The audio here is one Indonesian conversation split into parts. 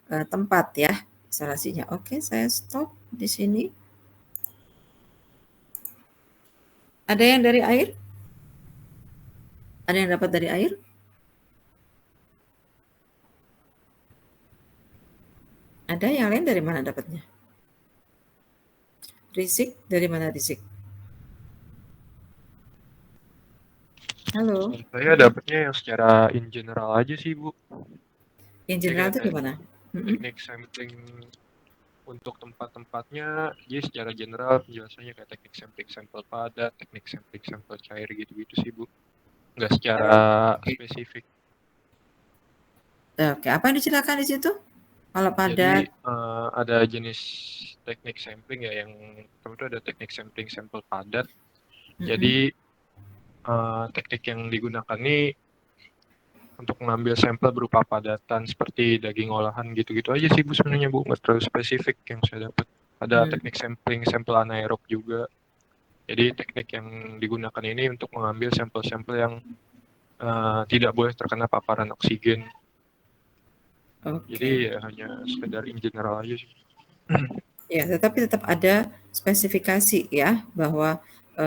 tempat ya isolasinya. Oke, saya stop di sini. Ada yang dari air? Ada yang dapat dari air? Ada yang lain dari mana dapatnya? Rizik, dari mana Rizik? Halo, Saya dapatnya yang secara in general aja sih, Bu. yang Jadi general kayak itu gimana? teknik sampling untuk tempat-tempatnya, jadi secara general penjelasannya kayak teknik sampling sampel padat, teknik sampling sampel cair gitu-gitu sih, Bu. Nggak secara spesifik. Oke, apa yang diceritakan di situ? Kalau Jadi padat, ada jenis teknik sampling ya yang pertama itu ada teknik sampling sampel padat. Jadi teknik yang digunakan ini untuk mengambil sampel berupa padatan seperti daging olahan gitu-gitu aja sih Bu sebenarnya Bu, nggak terlalu spesifik yang saya dapat. Ada teknik sampling sampel anaerob juga. Jadi teknik yang digunakan ini untuk mengambil sampel-sampel yang tidak boleh terkena paparan oksigen. Jadi oke. ya hanya sekedar in general aja sih. Ya, tetapi tetap ada spesifikasi ya bahwa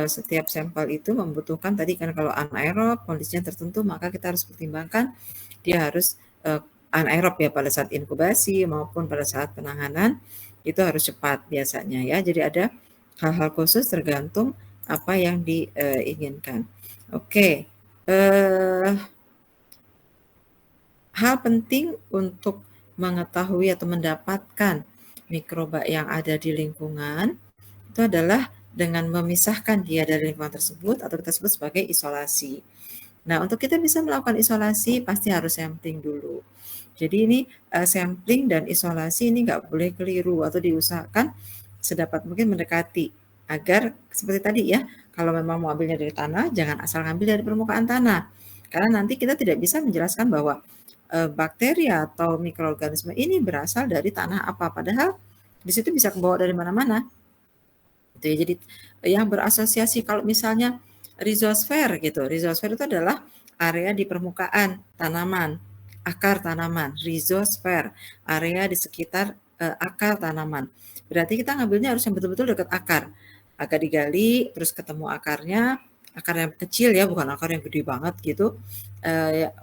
setiap sampel itu membutuhkan tadi kan kalau anaerob kondisinya tertentu maka kita harus pertimbangkan dia harus anaerob ya pada saat inkubasi maupun pada saat penanganan itu harus cepat biasanya ya. Jadi ada hal-hal khusus tergantung apa yang diinginkan. Oke. Hal penting untuk mengetahui atau mendapatkan mikroba yang ada di lingkungan itu adalah dengan memisahkan dia dari lingkungan tersebut atau kita sebut sebagai isolasi. Nah, untuk kita bisa melakukan isolasi pasti harus sampling dulu. Jadi ini sampling dan isolasi ini nggak boleh keliru atau diusahakan sedapat mungkin mendekati agar seperti tadi ya, kalau memang mau ambilnya dari tanah, jangan asal ngambil dari permukaan tanah. Karena nanti kita tidak bisa menjelaskan bahwa bakteri atau mikroorganisme ini berasal dari tanah apa, padahal di situ bisa kebawa dari mana-mana. Gitu ya. Jadi yang berasosiasi kalau misalnya rhizosfer gitu. Rhizosfer itu adalah area di permukaan tanaman, akar tanaman. Rhizosfer, area di sekitar akar tanaman. Berarti kita ngambilnya harus yang betul-betul dekat akar. Agak digali, terus ketemu akarnya, akar yang kecil ya, bukan akar yang gede banget gitu.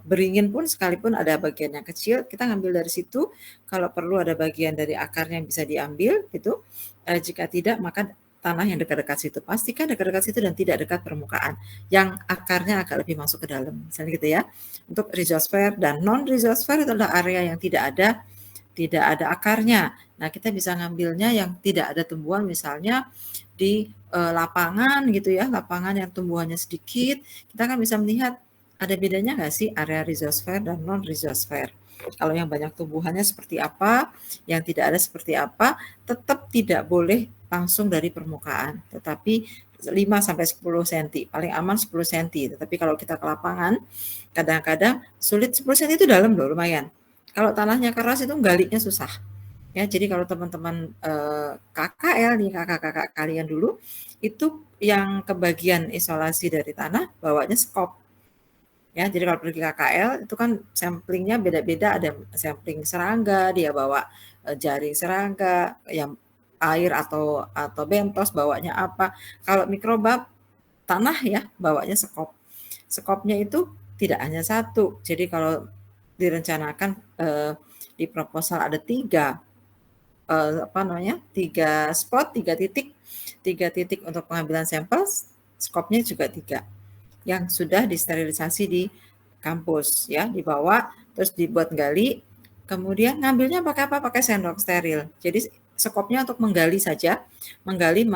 Beringin pun sekalipun ada bagian yang kecil, kita ngambil dari situ. Kalau perlu ada bagian dari akarnya yang bisa diambil gitu. Jika tidak, maka tanah yang dekat-dekat situ. Pastikan dekat-dekat situ dan tidak dekat permukaan. Yang akarnya agak lebih masuk ke dalam. Misalnya gitu ya. Untuk rhizosfer dan non-rhizosfer itu adalah area yang tidak ada akarnya. Nah, kita bisa ngambilnya yang tidak ada tumbuhan misalnya di lapangan gitu ya, lapangan yang tumbuhannya sedikit. Kita kan bisa melihat ada bedanya nggak sih area rhizosfer dan non-rhizosfer. Kalau yang banyak tumbuhannya seperti apa, yang tidak ada seperti apa, tetap tidak boleh langsung dari permukaan, tetapi 5 sampai 10 cm, paling aman 10 cm. Tetapi kalau kita ke lapangan, kadang-kadang sulit 10 cm itu dalam loh, lumayan. Kalau tanahnya keras itu galinya susah. Ya, jadi kalau teman-teman KKL nih, kakak-kakak kalian dulu, itu yang kebagian isolasi dari tanah bawanya skop. Ya, jadi kalau pergi KKL itu kan samplingnya beda-beda, ada sampling serangga, dia bawa jaring serangga, yang air atau bentos bawanya apa. Kalau mikroba tanah ya bawanya skop. Skopnya itu tidak hanya satu. Jadi kalau direncanakan di proposal ada tiga spot, tiga titik untuk pengambilan sampel, skopnya juga 3 yang sudah disterilisasi di kampus ya, dibawa terus dibuat gali, kemudian ngambilnya pakai apa? Pakai sendok steril. Jadi skopnya untuk menggali saja, menggali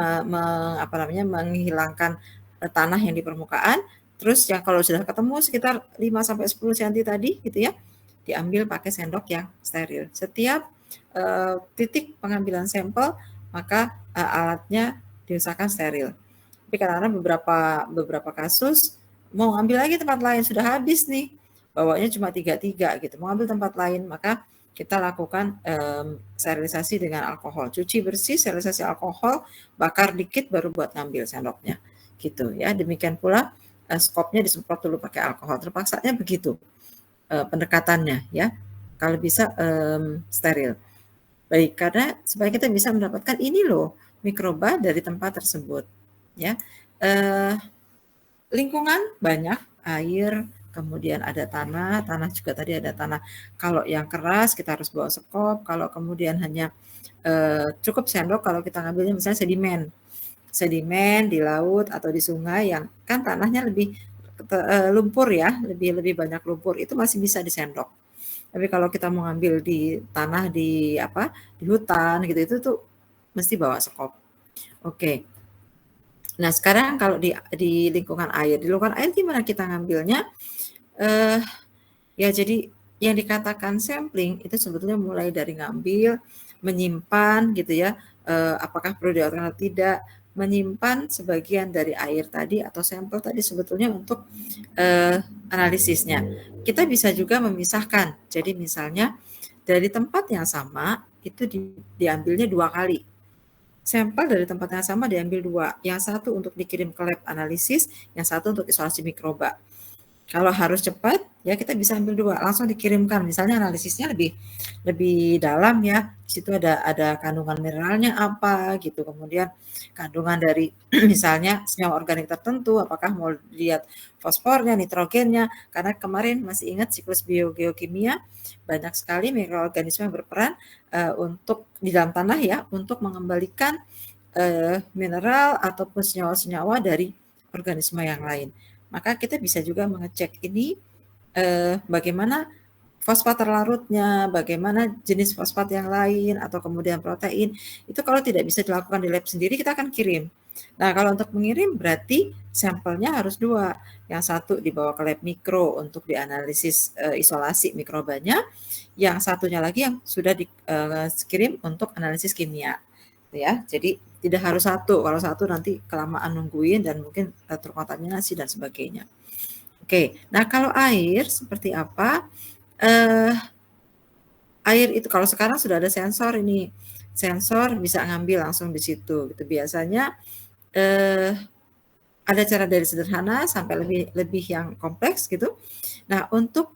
menghilangkan tanah yang di permukaan, terus yang kalau sudah ketemu sekitar 5 sampai 10 cm tadi gitu ya, diambil pakai sendok yang steril. Setiap titik pengambilan sampel maka alatnya diusahakan steril. Tapi kadang-kadang beberapa kasus mau ambil lagi tempat lain sudah habis nih, bawanya cuma 3 gitu, mau ambil tempat lain maka kita lakukan sterilisasi dengan alkohol, cuci bersih, sterilisasi alkohol, bakar dikit baru buat ngambil sendoknya gitu ya. Demikian pula skopnya disemprot dulu pakai alkohol, terpaksanya begitu pendekatannya ya. kalau bisa steril. Baik, karena supaya kita bisa mendapatkan ini loh mikroba dari tempat tersebut, ya. Lingkungan banyak, air, kemudian ada tanah, tanah juga tadi ada tanah. Kalau yang keras kita harus bawa sekop, kalau kemudian hanya cukup sendok kalau kita ngambilnya misalnya sedimen di laut atau di sungai yang kan tanahnya lebih lumpur ya, lebih banyak lumpur, itu masih bisa disendok. Tapi kalau kita mau ngambil di tanah di apa di hutan gitu itu tuh mesti bawa sekop. Oke. Nah sekarang kalau di lingkungan air gimana kita ngambilnya? Ya jadi yang dikatakan sampling itu sebetulnya mulai dari ngambil, menyimpan gitu ya, apakah perlu dilakukan atau tidak, menyimpan sebagian dari air tadi atau sampel tadi sebetulnya untuk analisisnya. Kita bisa juga memisahkan. Jadi misalnya dari tempat yang sama itu diambilnya 2 kali. Sampel dari tempat yang sama diambil 2, yang satu untuk dikirim ke lab analisis, yang satu untuk isolasi mikroba. Kalau harus cepat, ya kita bisa ambil 2, langsung dikirimkan. Misalnya analisisnya lebih dalam ya, di situ ada kandungan mineralnya apa gitu, kemudian kandungan dari misalnya senyawa organik tertentu, apakah mau lihat fosfornya, nitrogennya, karena kemarin masih ingat siklus biogeokimia, banyak sekali mikroorganisme yang berperan untuk di dalam tanah ya, untuk mengembalikan mineral ataupun senyawa-senyawa dari organisme yang lain. Maka kita bisa juga mengecek ini bagaimana fosfat terlarutnya, bagaimana jenis fosfat yang lain, atau kemudian protein. Itu kalau tidak bisa dilakukan di lab sendiri, kita akan kirim. Nah, kalau untuk mengirim berarti sampelnya harus 2. Yang satu dibawa ke lab mikro untuk dianalisis isolasi mikrobanya, yang satunya lagi yang sudah dikirim untuk analisis kimia. Ya, jadi tidak harus satu. Kalau satu nanti kelamaan nungguin dan mungkin terkontaminasi dan sebagainya. Oke, nah kalau air seperti apa? Air itu kalau sekarang sudah ada sensor ini, sensor bisa ngambil langsung di situ. Gitu. Biasanya ada cara dari sederhana sampai lebih yang kompleks gitu. Nah untuk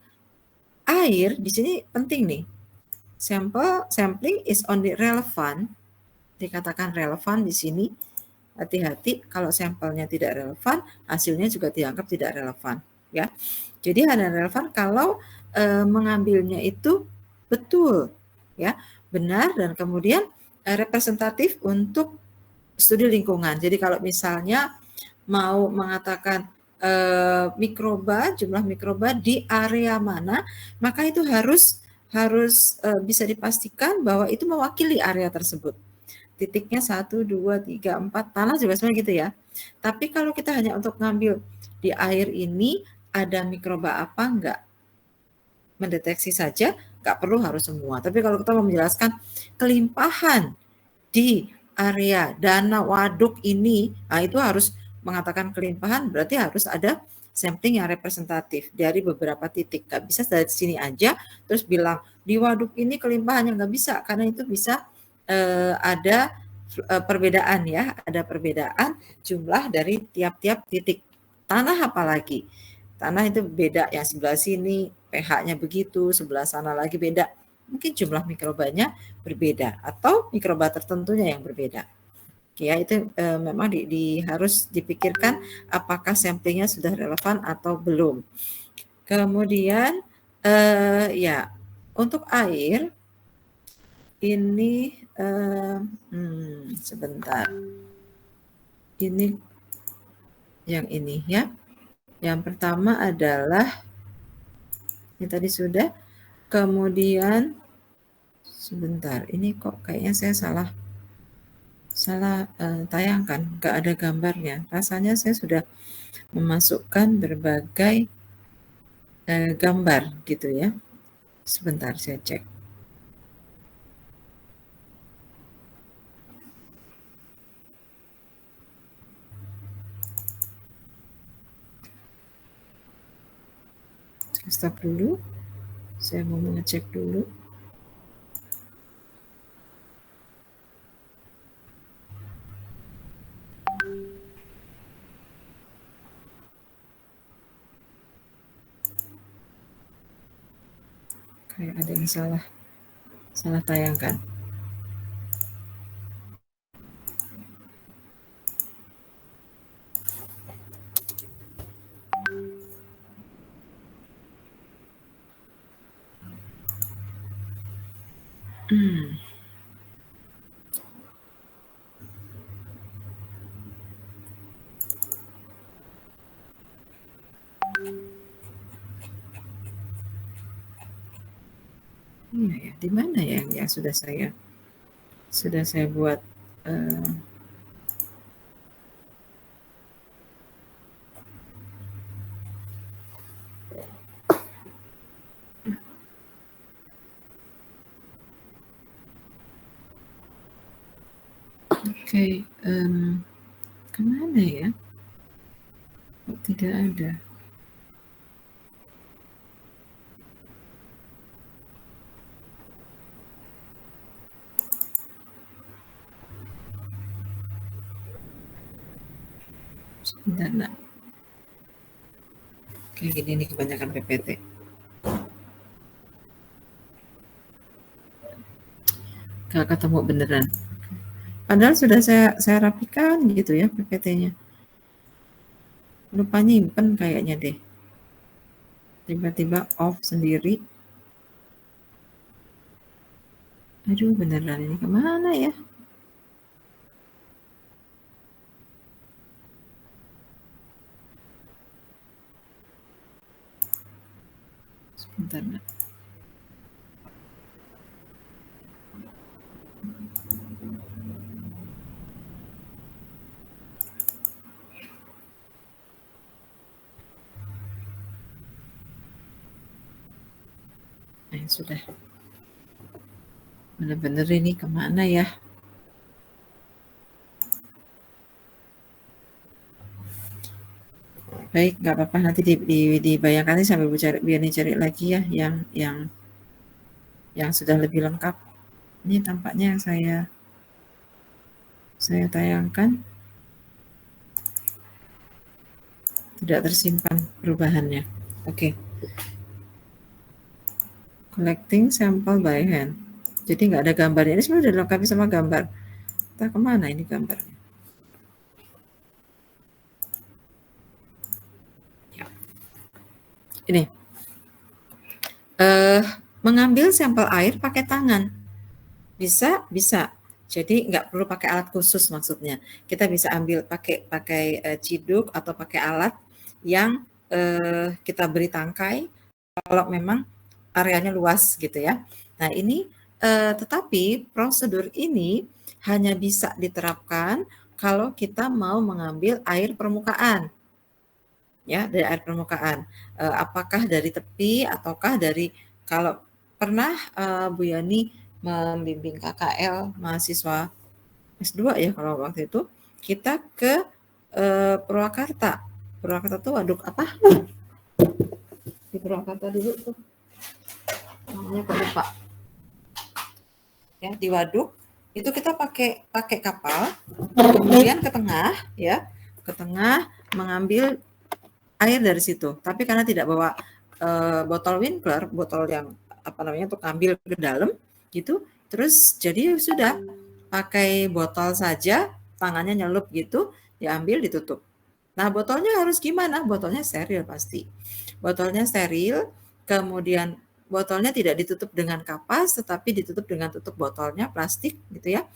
air di sini penting nih. Sampling is only relevant, dikatakan relevan di sini. Hati-hati kalau sampelnya tidak relevan, hasilnya juga dianggap tidak relevan, ya. Jadi hanya relevan kalau mengambilnya itu betul, ya, benar dan kemudian representatif untuk studi lingkungan. Jadi kalau misalnya mau mengatakan jumlah mikroba di area mana, maka itu harus bisa dipastikan bahwa itu mewakili area tersebut. Titiknya 1, 2, 3, 4, tanah juga sebenarnya gitu ya. Tapi kalau kita hanya untuk ngambil di air ini ada mikroba apa enggak, mendeteksi saja, enggak perlu harus semua. Tapi kalau kita mau menjelaskan kelimpahan di area danau waduk ini, nah itu harus mengatakan kelimpahan berarti harus ada sampling yang representatif dari beberapa titik. Enggak bisa dari sini aja terus bilang di waduk ini kelimpahannya, enggak bisa karena itu bisa ada perbedaan ya, ada perbedaan jumlah dari tiap-tiap titik. Tanah apalagi, tanah itu beda, yang sebelah sini pH-nya begitu, sebelah sana lagi beda. Mungkin jumlah mikrobanya berbeda atau mikroba tertentunya yang berbeda. Ya itu memang harus dipikirkan apakah samplingnya sudah relevan atau belum. Kemudian ya untuk air ini sebentar. Ini yang ini ya. Yang pertama adalah ini tadi sudah. Kemudian sebentar. Ini kok kayaknya saya salah tayangkan. Enggak ada gambarnya. Rasanya saya sudah memasukkan berbagai gambar gitu ya. Sebentar saya cek. Stop dulu. Saya mau mengecek dulu. Kayak ada yang salah tayangkan. Iya ya, di mana ya yang sudah saya buat Oke, kemana ya? Kok tidak ada? Sebentar, nak. Kayak gini nih kebanyakan PPT. Gak ketemu beneran. Padahal sudah saya rapikan gitu ya PPT-nya. Lupa nyimpen kayaknya deh. Tiba-tiba off sendiri. Aduh, beneran ini kemana ya? Sebentar, nak. Sudah. Bener-bener ini kemana ya? Baik, nggak apa-apa, nanti dibayangkan sambil biar cari lagi ya yang sudah lebih lengkap. Ini tampaknya yang saya tayangkan tidak tersimpan perubahannya. Oke. Collecting sample by hand. Jadi nggak ada gambarnya. Ini sebenarnya sudah dilengkapi sama gambar. Entah kemana ini gambarnya. Ya. Ini. Mengambil sampel air pakai tangan. Bisa. Jadi nggak perlu pakai alat khusus maksudnya. Kita bisa ambil pakai ciduk atau pakai alat yang kita beri tangkai kalau memang areanya luas gitu ya. Nah ini tetapi prosedur ini hanya bisa diterapkan kalau kita mau mengambil air permukaan. Ya, dari air permukaan. Apakah dari tepi ataukah dari, kalau pernah Bu Yani membimbing KKL mahasiswa S2 ya kalau waktu itu, kita ke Purwakarta. Purwakarta tuh waduk apa? Di Purwakarta dulu tuh. Namanya kok lupa. Ya, di waduk itu kita pakai kapal, kemudian ke tengah ya, ke tengah mengambil air dari situ. Tapi karena tidak bawa botol Winkler, botol yang apa namanya untuk ambil ke dalam gitu, terus jadi sudah pakai botol saja, tangannya nyelup gitu, diambil ditutup. Nah, botolnya harus gimana? Botolnya steril pasti. Botolnya steril, kemudian botolnya tidak ditutup dengan kapas, tetapi ditutup dengan tutup botolnya plastik gitu ya.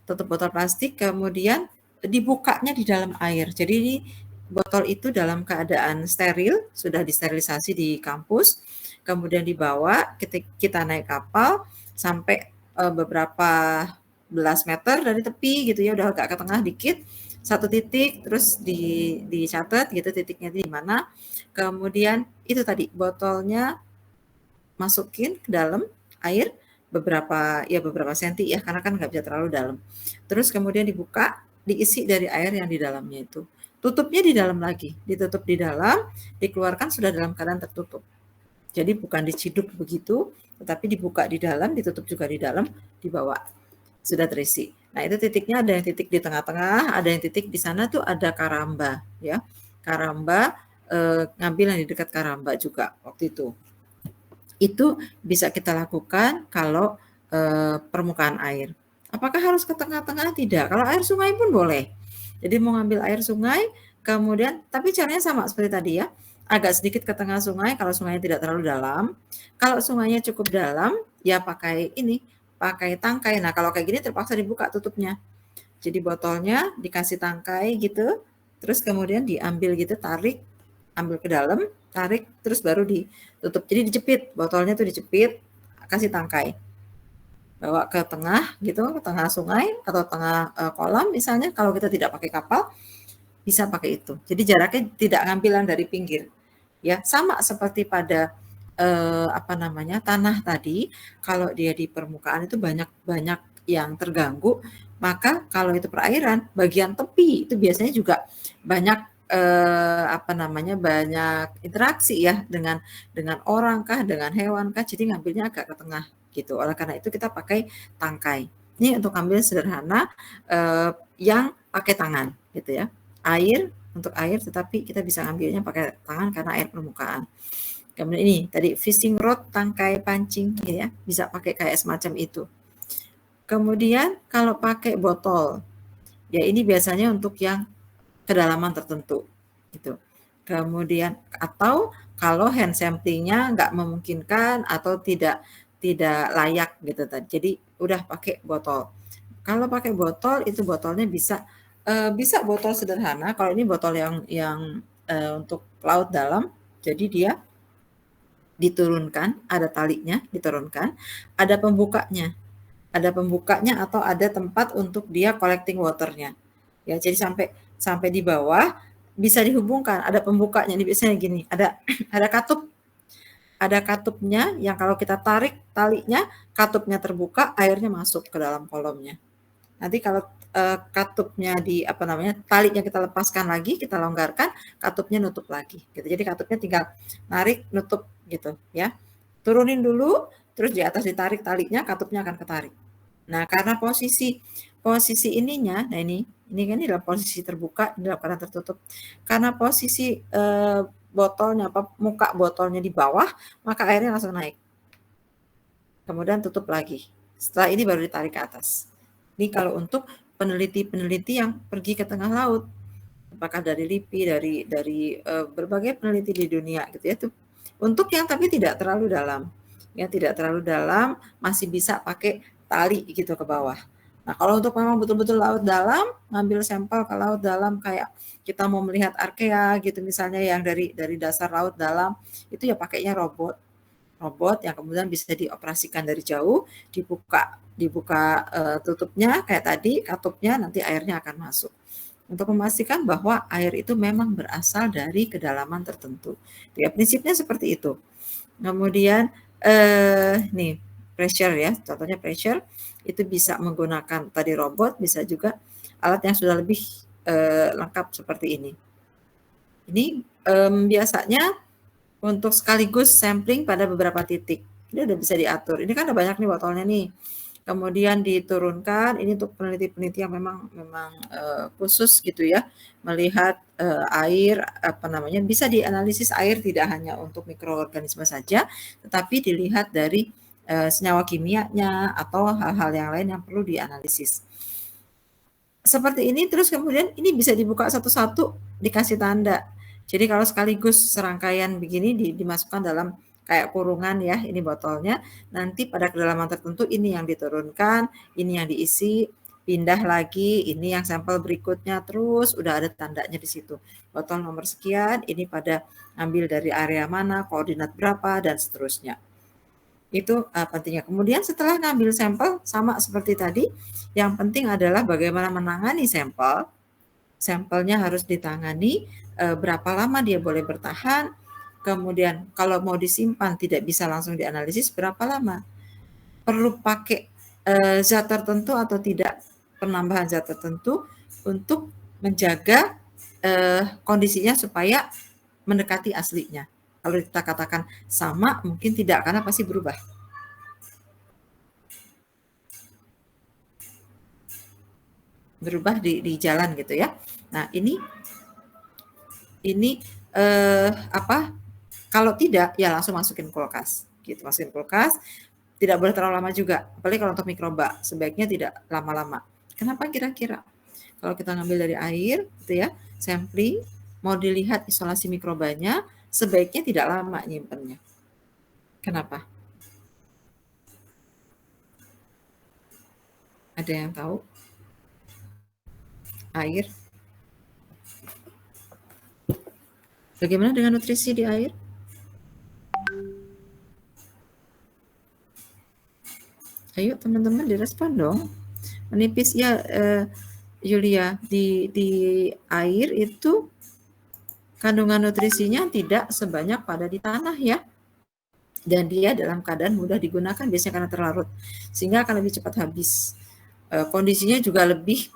Tutup botol plastik, kemudian dibukanya di dalam air. Jadi botol itu dalam keadaan steril, sudah disterilisasi di kampus, kemudian dibawa, kita naik kapal sampai beberapa belas meter dari tepi gitu ya, udah agak ke tengah dikit, satu titik, terus dicatat gitu titiknya di mana, kemudian itu tadi botolnya masukin ke dalam air beberapa senti ya, karena kan nggak bisa terlalu dalam. Terus kemudian dibuka, diisi dari air yang di dalamnya itu. Tutupnya di dalam lagi, ditutup di dalam, dikeluarkan sudah dalam keadaan tertutup. Jadi bukan diciduk begitu, tetapi dibuka di dalam, ditutup juga di dalam, dibawa. Sudah terisi. Nah, itu titiknya ada yang titik di tengah-tengah, ada yang titik di sana tuh ada karamba ya. Karamba, ngambil yang di dekat karamba juga waktu itu. Itu bisa kita lakukan kalau permukaan air. Apakah harus ke tengah-tengah? Tidak. Kalau air sungai pun boleh. Jadi mau ngambil air sungai, kemudian tapi caranya sama seperti tadi ya. Agak sedikit ke tengah sungai kalau sungainya tidak terlalu dalam. Kalau sungainya cukup dalam, ya pakai tangkai. Nah, kalau kayak gini terpaksa dibuka tutupnya. Jadi botolnya dikasih tangkai gitu, terus kemudian diambil gitu, tarik, ambil ke dalam, tarik, terus baru ditutup. Jadi dijepit, botolnya tuh dijepit, kasih tangkai. Bawa ke tengah gitu, ke tengah sungai atau tengah kolam misalnya, kalau kita tidak pakai kapal, bisa pakai itu. Jadi jaraknya tidak ngambilan dari pinggir. Ya, sama seperti pada tanah tadi, kalau dia di permukaan itu banyak yang terganggu, maka kalau itu perairan, bagian tepi itu biasanya juga banyak banyak interaksi ya dengan orang kah, dengan hewan kah, jadi ngambilnya agak ke tengah gitu. Oleh karena itu kita pakai tangkai. Ini untuk ambil sederhana yang pakai tangan gitu ya. Untuk air, tetapi kita bisa ngambilnya pakai tangan karena air permukaan. Kemudian ini tadi fishing rod, tangkai pancing ya, bisa pakai kayak semacam itu. Kemudian kalau pakai botol, ya ini biasanya untuk yang kedalaman tertentu gitu. Kemudian atau kalau hand samplingnya nggak memungkinkan atau tidak layak gitu tadi. Jadi udah pakai botol. Kalau pakai botol itu botolnya bisa botol sederhana. Kalau ini botol yang untuk laut dalam, jadi dia diturunkan, ada talinya, diturunkan, ada pembukanya. Ada pembukanya atau ada tempat untuk dia collecting waternya. Ya, jadi sampai di bawah bisa dihubungkan, ada pembukanya. Ini biasanya gini, ada katup. Ada katupnya yang kalau kita tarik talinya, katupnya terbuka, airnya masuk ke dalam kolomnya. Nanti kalau katupnya talinya kita lepaskan lagi, kita longgarkan, katupnya nutup lagi gitu. Jadi katupnya tinggal narik, nutup gitu ya. Turunin dulu, terus di atas ditarik talinya, katupnya akan ketarik. Nah, karena posisi ininya, nah ini kan di dalam posisi terbuka, di dalam keadaan tertutup. Karena posisi botolnya muka botolnya di bawah, maka airnya langsung naik. Kemudian tutup lagi. Setelah ini baru ditarik ke atas. Ini kalau untuk peneliti-peneliti yang pergi ke tengah laut, apakah dari LIPI, dari berbagai peneliti di dunia gitu ya, tuh. Untuk yang tapi tidak terlalu dalam, ya tidak terlalu dalam, masih bisa pakai tali gitu ke bawah. Nah, kalau untuk memang betul-betul laut dalam, ngambil sampel ke laut dalam kayak kita mau melihat arkea gitu misalnya yang dari dasar laut dalam, itu ya pakainya robot yang kemudian bisa dioperasikan dari jauh, dibuka tutupnya kayak tadi, katupnya, nanti airnya akan masuk. Untuk memastikan bahwa air itu memang berasal dari kedalaman tertentu. Ya, prinsipnya seperti itu. Kemudian nih pressure ya, contohnya pressure itu bisa menggunakan tadi robot, bisa juga alat yang sudah lebih lengkap seperti ini. Ini biasanya untuk sekaligus sampling pada beberapa titik. Ini udah bisa diatur. Ini kan ada banyak nih botolnya nih. Kemudian diturunkan, ini untuk peneliti-peneliti yang memang khusus gitu ya, melihat air bisa dianalisis air tidak hanya untuk mikroorganisme saja, tetapi dilihat dari senyawa kimianya atau hal-hal yang lain yang perlu dianalisis. Seperti ini, terus kemudian ini bisa dibuka satu-satu, dikasih tanda. Jadi kalau sekaligus serangkaian begini dimasukkan dalam kayak kurungan ya, ini botolnya, nanti pada kedalaman tertentu ini yang diturunkan, ini yang diisi, pindah lagi, ini yang sampel berikutnya, terus udah ada tandanya di situ. Botol nomor sekian, ini pada ambil dari area mana, koordinat berapa, dan seterusnya. Itu pentingnya. Kemudian setelah ngambil sampel, sama seperti tadi, yang penting adalah bagaimana menangani sampel. Sampelnya harus ditangani, berapa lama dia boleh bertahan, kemudian kalau mau disimpan tidak bisa langsung dianalisis berapa lama, perlu pakai zat tertentu atau tidak, penambahan zat tertentu untuk menjaga kondisinya supaya mendekati aslinya. Kalau kita katakan sama, mungkin tidak, karena pasti berubah. Berubah di jalan gitu ya. Nah, ini kalau tidak ya langsung masukin kulkas gitu. Masukin kulkas, tidak boleh terlalu lama juga, apalagi kalau untuk mikroba, sebaiknya tidak lama-lama. Kenapa kira-kira? Kalau kita ngambil dari air, gitu ya, sampling, mau dilihat isolasi mikrobanya, sebaiknya tidak lama nyimpennya. Kenapa? Ada yang tahu? Air. Bagaimana dengan nutrisi di air? Ayo teman-teman direspon dong. Menipis ya, Yulia, di air itu kandungan nutrisinya tidak sebanyak pada di tanah ya. Dan dia dalam keadaan mudah digunakan biasanya karena terlarut, sehingga akan lebih cepat habis. Kondisinya juga lebih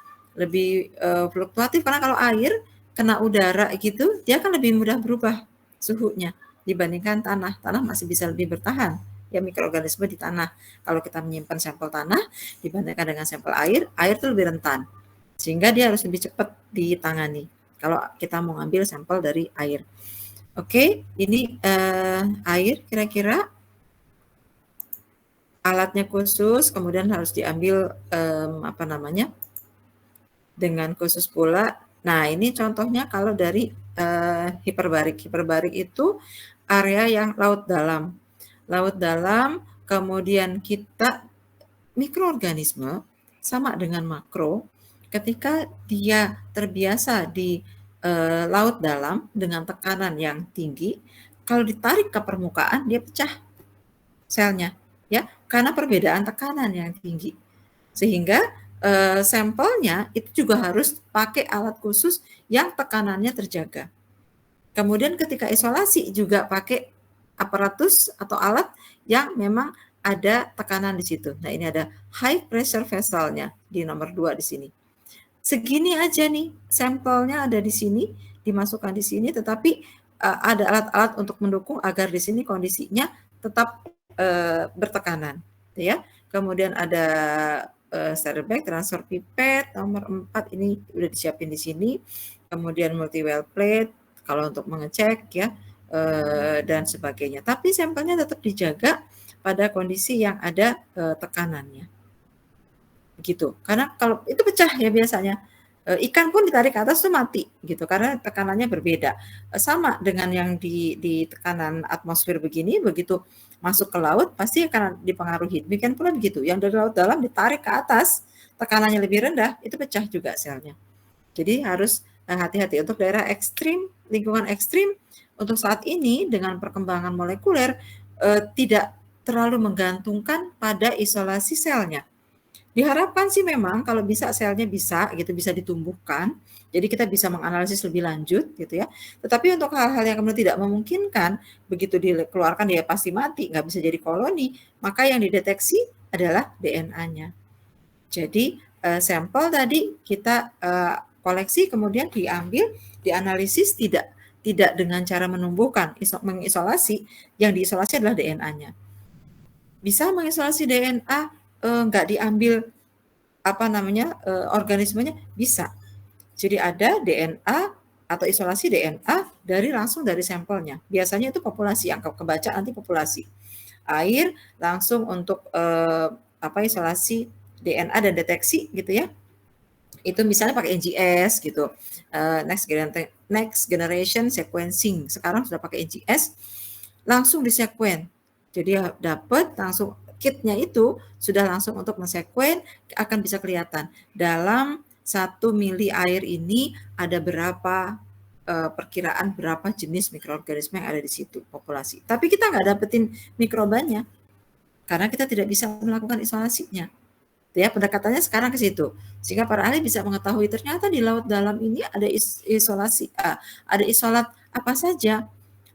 fluktuatif, karena kalau air kena udara gitu, dia akan lebih mudah berubah suhunya dibandingkan tanah. Tanah masih bisa lebih bertahan ya, mikroorganisme di tanah. Kalau kita menyimpan sampel tanah dibandingkan dengan sampel air itu lebih rentan, sehingga dia harus lebih cepat ditangani kalau kita mau ngambil sampel dari air. Oke, ini air kira-kira alatnya khusus, kemudian harus diambil dengan khusus pula. Nah, ini contohnya kalau dari hiperbarik. Hiperbarik itu area yang laut dalam. Laut dalam, kemudian kita mikroorganisme sama dengan makro, ketika dia terbiasa di laut dalam dengan tekanan yang tinggi, kalau ditarik ke permukaan dia pecah selnya, ya, karena perbedaan tekanan yang tinggi. Sehingga sampelnya itu juga harus pakai alat khusus yang tekanannya terjaga. Kemudian ketika isolasi juga pakai aparatus atau alat yang memang ada tekanan di situ. Nah, ini ada high pressure vessel-nya di nomor 2 di sini. Segini aja nih, sampelnya ada di sini, dimasukkan di sini, tetapi ada alat-alat untuk mendukung agar di sini kondisinya tetap bertekanan, ya. Kemudian ada steril bag, transfer pipet, nomor 4 ini udah disiapin di sini. Kemudian multi well plate kalau untuk mengecek ya, dan sebagainya. Tapi sampelnya tetap dijaga pada kondisi yang ada tekanannya. Begitu. Karena kalau itu pecah ya biasanya. Ikan pun ditarik ke atas tuh mati gitu karena tekanannya berbeda. Sama dengan yang di tekanan atmosfer begini, begitu masuk ke laut pasti akan dipengaruhi. Demikian pula begitu. Yang dari laut dalam ditarik ke atas, tekanannya lebih rendah, itu pecah juga selnya. Jadi harus hati-hati untuk daerah ekstrim, lingkungan ekstrim. Untuk saat ini dengan perkembangan molekuler tidak terlalu menggantungkan pada isolasi selnya. Diharapkan sih memang kalau bisa selnya bisa gitu, bisa ditumbuhkan. Jadi kita bisa menganalisis lebih lanjut gitu ya. Tetapi untuk hal-hal yang kemudian tidak memungkinkan, begitu dikeluarkan dia pasti mati, nggak bisa jadi koloni, maka yang dideteksi adalah DNA-nya. Jadi sampel tadi kita koleksi kemudian diambil, dianalisis tidak dengan cara menumbuhkan, mengisolasi, yang diisolasi adalah DNA-nya. Bisa mengisolasi DNA nggak diambil organismenya, bisa. Jadi ada DNA atau isolasi DNA langsung dari sampelnya. Biasanya itu populasi, yang kebaca nanti populasi. Air langsung untuk isolasi DNA dan deteksi gitu ya. Itu misalnya pakai NGS gitu. Next generation sequencing. Sekarang sudah pakai NGS, langsung disekuen. Jadi dapat langsung kitnya itu sudah langsung untuk mensekuen, akan bisa kelihatan dalam 1 mili air ini ada berapa perkiraan berapa jenis mikroorganisme yang ada di situ, populasi. Tapi kita nggak dapetin mikrobanya karena kita tidak bisa melakukan isolasinya. Ya, pendekatannya sekarang ke situ, sehingga para ahli bisa mengetahui ternyata di laut dalam ini ada isolasi, ada isolat apa saja,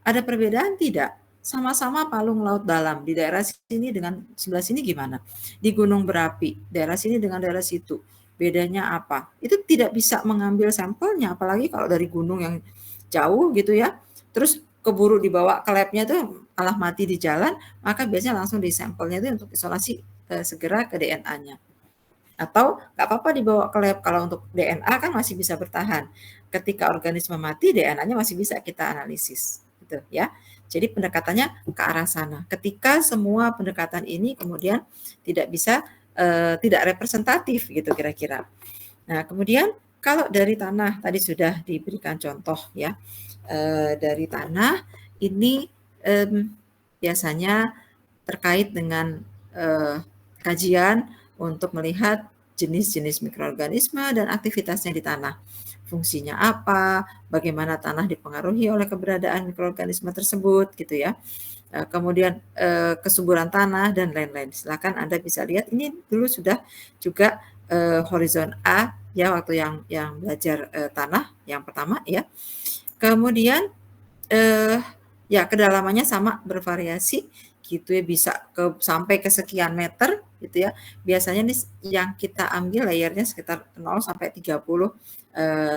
ada perbedaan tidak? Sama-sama palung laut dalam, di daerah sini dengan sebelah sini gimana? Di gunung berapi, daerah sini dengan daerah situ, bedanya apa? Itu tidak bisa mengambil sampelnya, apalagi kalau dari gunung yang jauh gitu ya, terus keburu dibawa ke labnya tuh malah mati di jalan, maka biasanya langsung di sampelnya itu untuk isolasi segera ke DNA-nya. Atau nggak apa-apa dibawa ke lab, kalau untuk DNA kan masih bisa bertahan. Ketika organisme mati, DNA-nya masih bisa kita analisis, gitu ya. Jadi pendekatannya ke arah sana. Ketika semua pendekatan ini kemudian tidak bisa tidak representatif gitu kira-kira. Nah, kemudian kalau dari tanah tadi sudah diberikan contoh ya. Dari tanah ini biasanya terkait dengan kajian untuk melihat jenis-jenis mikroorganisme dan aktivitasnya di tanah. Fungsinya apa, bagaimana tanah dipengaruhi oleh keberadaan mikroorganisme tersebut gitu ya. Kemudian kesuburan tanah dan lain-lain. Silakan Anda bisa lihat ini dulu sudah juga horizon A ya waktu yang belajar tanah yang pertama ya. Kemudian ya kedalamannya sama bervariasi gitu ya, bisa sampai ke sekian meter gitu ya. Biasanya nih yang kita ambil layernya sekitar 0 sampai 30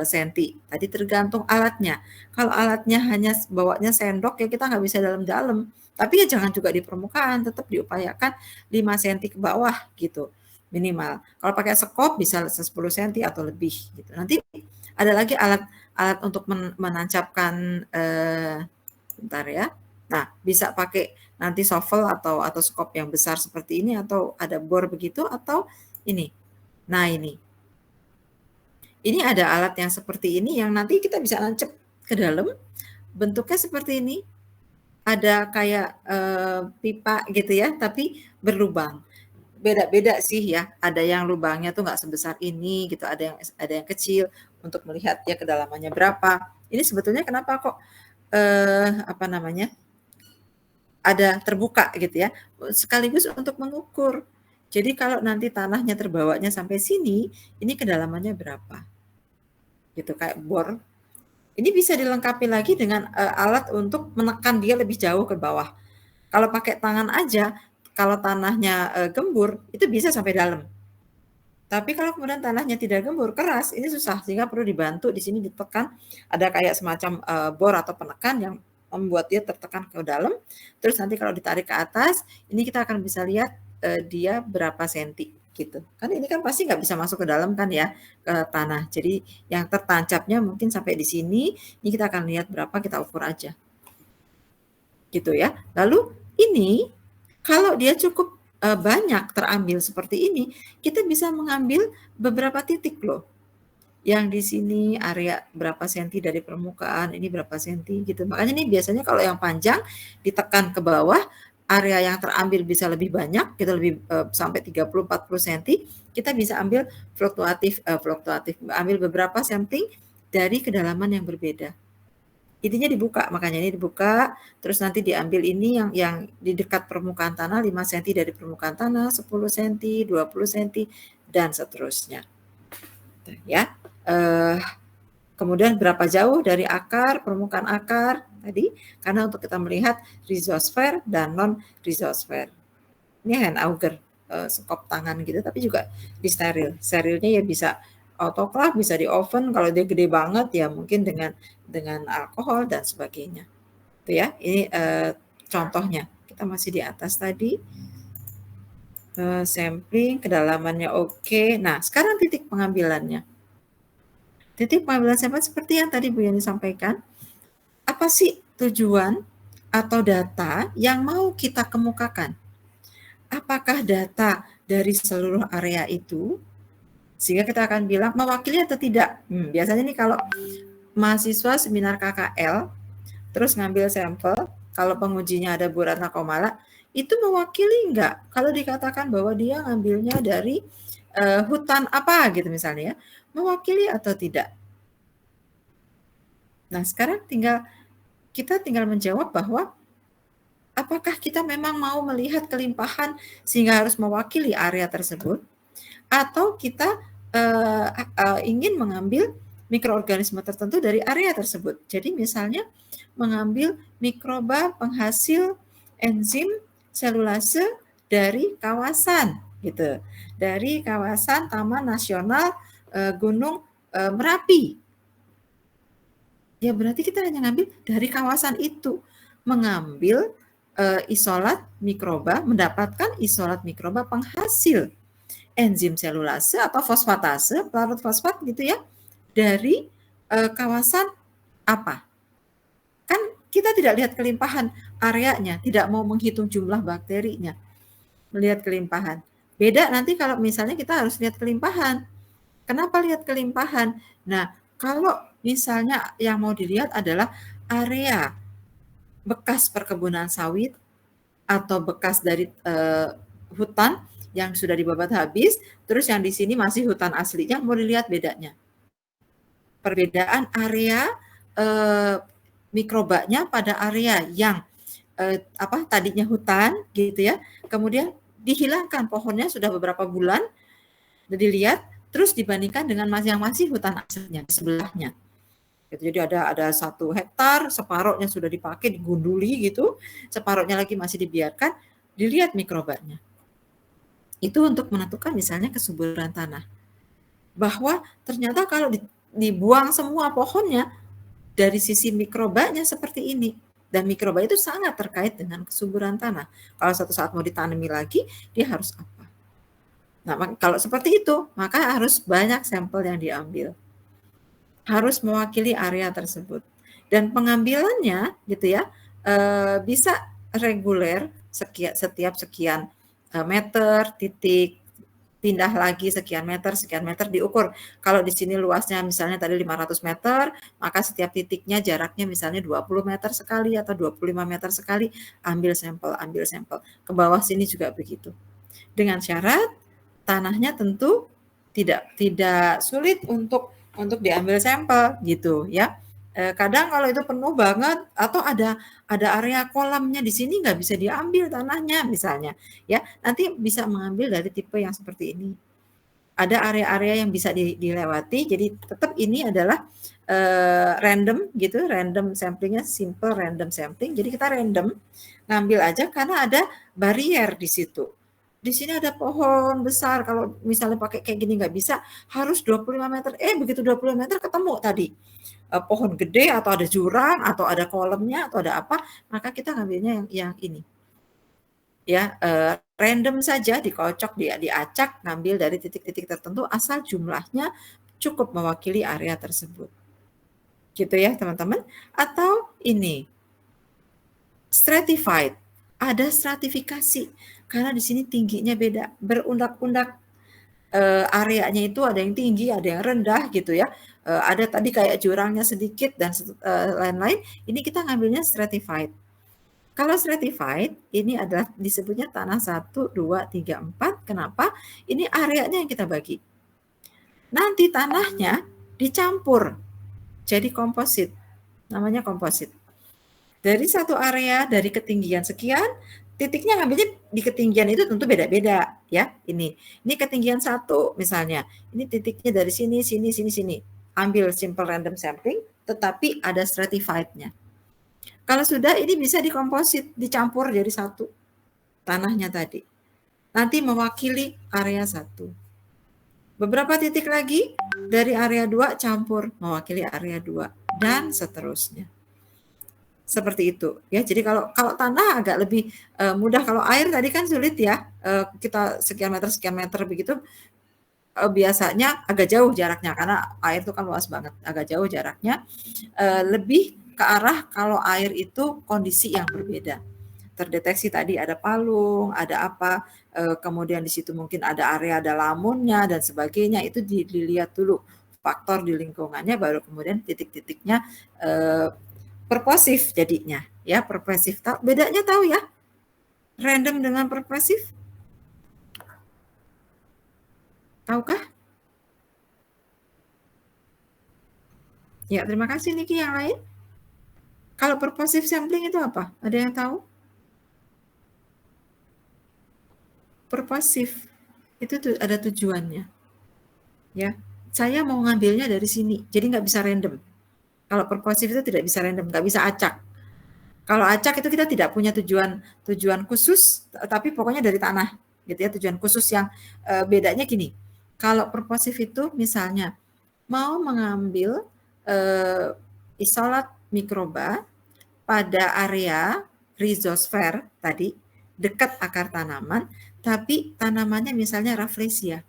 cm. Tadi tergantung alatnya. Kalau alatnya hanya bawanya sendok ya kita nggak bisa dalam-dalam. Tapi ya jangan juga di permukaan, tetap diupayakan 5 cm ke bawah gitu minimal. Kalau pakai sekop bisa 10 cm atau lebih gitu. Nanti ada lagi alat untuk menancapkan bentar ya. Nah, bisa pakai nanti shovel atau skop yang besar seperti ini atau ada bor begitu atau ini. Nah, ini. Ini ada alat yang seperti ini yang nanti kita bisa nancep ke dalam. Bentuknya seperti ini. Ada kayak pipa gitu ya, tapi berlubang. Beda-beda sih ya. Ada yang lubangnya tuh nggak sebesar ini gitu, ada yang kecil untuk melihat ya kedalamannya berapa. Ini sebetulnya kenapa kok apa namanya? Ada terbuka gitu ya, sekaligus untuk mengukur. Jadi kalau nanti tanahnya terbawanya sampai sini, ini kedalamannya berapa? Gitu kayak bor. Ini bisa dilengkapi lagi dengan alat untuk menekan dia lebih jauh ke bawah. Kalau pakai tangan aja, kalau tanahnya gembur, itu bisa sampai dalam. Tapi kalau kemudian tanahnya tidak gembur, keras, ini susah, sehingga perlu dibantu di sini ditekan, ada kayak semacam bor atau penekan yang membuat dia tertekan ke dalam. Terus nanti kalau ditarik ke atas, ini kita akan bisa lihat dia berapa senti gitu. Kan ini kan pasti nggak bisa masuk ke dalam kan ya, ke tanah. Jadi yang tertancapnya mungkin sampai di sini, ini kita akan lihat berapa, kita ukur aja. Gitu ya. Lalu ini kalau dia cukup banyak terambil seperti ini, kita bisa mengambil beberapa titik loh. Yang di sini area berapa senti dari permukaan, ini berapa senti gitu. Makanya ini biasanya kalau yang panjang ditekan ke bawah, area yang terambil bisa lebih banyak, kita lebih sampai 30-40 cm, kita bisa ambil fluktuatif, ambil beberapa sampling dari kedalaman yang berbeda. Intinya dibuka, makanya ini dibuka, terus nanti diambil ini yang di dekat permukaan tanah 5 cm dari permukaan tanah, 10 cm, 20 cm, dan seterusnya. Ya, kemudian berapa jauh dari akar, permukaan akar tadi, karena untuk kita melihat rhizosfer dan non-rhizosfer. Ini hand auger, sekop tangan gitu, tapi juga disteril. Sterilnya ya bisa autoclave, bisa di oven, kalau dia gede banget ya mungkin dengan alkohol dan sebagainya. Itu ya, ini contohnya. Kita masih di atas tadi. Sampling, kedalamannya oke. Nah, sekarang titik pengambilannya. Titik pengambilan sampel seperti yang tadi Bu Yani sampaikan. Apa sih tujuan atau data yang mau kita kemukakan? Apakah data dari seluruh area itu? Sehingga kita akan bilang mewakili atau tidak. Biasanya nih kalau mahasiswa seminar KKL, terus ngambil sampel, kalau pengujinya ada Bu Ratna Komala, itu mewakili enggak? Kalau dikatakan bahwa dia ngambilnya dari hutan apa gitu misalnya ya, mewakili atau tidak? Nah, sekarang kita tinggal menjawab bahwa apakah kita memang mau melihat kelimpahan sehingga harus mewakili area tersebut, atau kita ingin mengambil mikroorganisme tertentu dari area tersebut. Jadi misalnya mengambil mikroba penghasil enzim selulase dari kawasan gitu, dari kawasan Taman Nasional Gunung Merapi. Ya berarti kita hanya ngambil dari kawasan itu, mengambil isolat mikroba, mendapatkan isolat mikroba penghasil enzim selulase atau fosfatase, pelarut fosfat gitu ya, dari kawasan apa? Kan kita tidak lihat kelimpahan areanya, tidak mau menghitung jumlah bakterinya, melihat kelimpahan. Beda nanti kalau misalnya kita harus lihat kelimpahan. Kenapa lihat kelimpahan? Nah, kalau misalnya yang mau dilihat adalah area bekas perkebunan sawit atau bekas dari hutan yang sudah dibabat habis, terus yang di sini masih hutan aslinya, mau dilihat bedanya. Perbedaan area mikrobanya pada area yang tadinya hutan gitu ya, kemudian dihilangkan pohonnya sudah beberapa bulan, dilihat terus dibandingkan dengan yang masih hutan aslinya di sebelahnya. Jadi ada 1 hektar, separuhnya sudah dipakai, digunduli gitu, separuhnya lagi masih dibiarkan, dilihat mikrobanya. Itu untuk menentukan misalnya kesuburan tanah. Bahwa ternyata kalau dibuang semua pohonnya, dari sisi mikrobanya seperti ini. Dan mikroba itu sangat terkait dengan kesuburan tanah. Kalau suatu saat mau ditanami lagi, dia harus apa? Nah, kalau seperti itu, maka harus banyak sampel yang diambil. Harus mewakili area tersebut. Dan pengambilannya gitu ya, bisa reguler setiap sekian meter, titik, pindah lagi sekian meter diukur. Kalau di sini luasnya misalnya tadi 500 meter, maka setiap titiknya jaraknya misalnya 20 meter sekali atau 25 meter sekali, ambil sampel. Ke bawah sini juga begitu. Dengan syarat tanahnya tentu tidak sulit untuk diambil sampel gitu ya. Kadang kalau itu penuh banget atau ada area kolamnya di sini nggak bisa diambil tanahnya misalnya ya, nanti bisa mengambil dari tipe yang seperti ini. Ada area-area yang bisa dilewati, jadi tetap ini adalah random gitu, random samplingnya simple random sampling. Jadi kita random ngambil aja karena ada barrier di situ. Di sini ada pohon besar, kalau misalnya pakai kayak gini nggak bisa, harus 25 meter. Begitu 20 meter ketemu tadi pohon gede atau ada jurang atau ada kolamnya atau ada apa, maka kita ngambilnya yang ini. Ya, random saja dikocok, diacak, ngambil dari titik-titik tertentu asal jumlahnya cukup mewakili area tersebut. Gitu ya, teman-teman. Atau ini stratified. Ada stratifikasi karena di sini tingginya beda, berundak-undak areanya itu ada yang tinggi, ada yang rendah gitu ya. Ada tadi kayak jurangnya sedikit dan lain-lain. Ini kita ngambilnya stratified. Kalau stratified ini adalah disebutnya tanah 1, 2, 3, 4. Kenapa? Ini areanya yang kita bagi. Nanti tanahnya dicampur jadi komposit. Namanya komposit. Dari satu area, dari ketinggian sekian, titiknya ngambilnya di ketinggian itu tentu beda-beda ya. Ini ketinggian 1 misalnya. Ini titiknya dari sini. Ambil simple random sampling, tetapi ada stratified-nya. Kalau sudah ini bisa dikomposit, dicampur jadi satu tanahnya tadi. Nanti mewakili area 1. Beberapa titik lagi dari area 2 campur mewakili area 2 dan seterusnya. Seperti itu ya. Jadi kalau tanah agak lebih mudah, kalau air tadi kan sulit ya. Kita sekian meter begitu biasanya agak jauh jaraknya karena air itu kan luas banget, agak jauh jaraknya. Lebih ke arah kalau air itu kondisi yang berbeda. Terdeteksi tadi ada palung, ada apa, kemudian di situ mungkin ada area, ada lamunnya dan sebagainya, itu dilihat dulu faktor di lingkungannya, baru kemudian titik-titiknya purposif jadinya ya, purposif. Bedanya tahu ya? Random dengan purposif? Tahukah? Ya, terima kasih Niki. Yang lain? Kalau purposive sampling itu apa? Ada yang tahu? Purposive itu ada tujuannya. Ya, saya mau ngambilnya dari sini, jadi nggak bisa random. Kalau purposive itu tidak bisa random, nggak bisa acak. Kalau acak itu kita tidak punya tujuan khusus, tapi pokoknya dari tanah, gitu ya, tujuan khusus yang bedanya gini. Kalau purposive itu misalnya mau mengambil isolat mikroba pada area rhizosfer tadi, dekat akar tanaman, tapi tanamannya misalnya Rafflesia.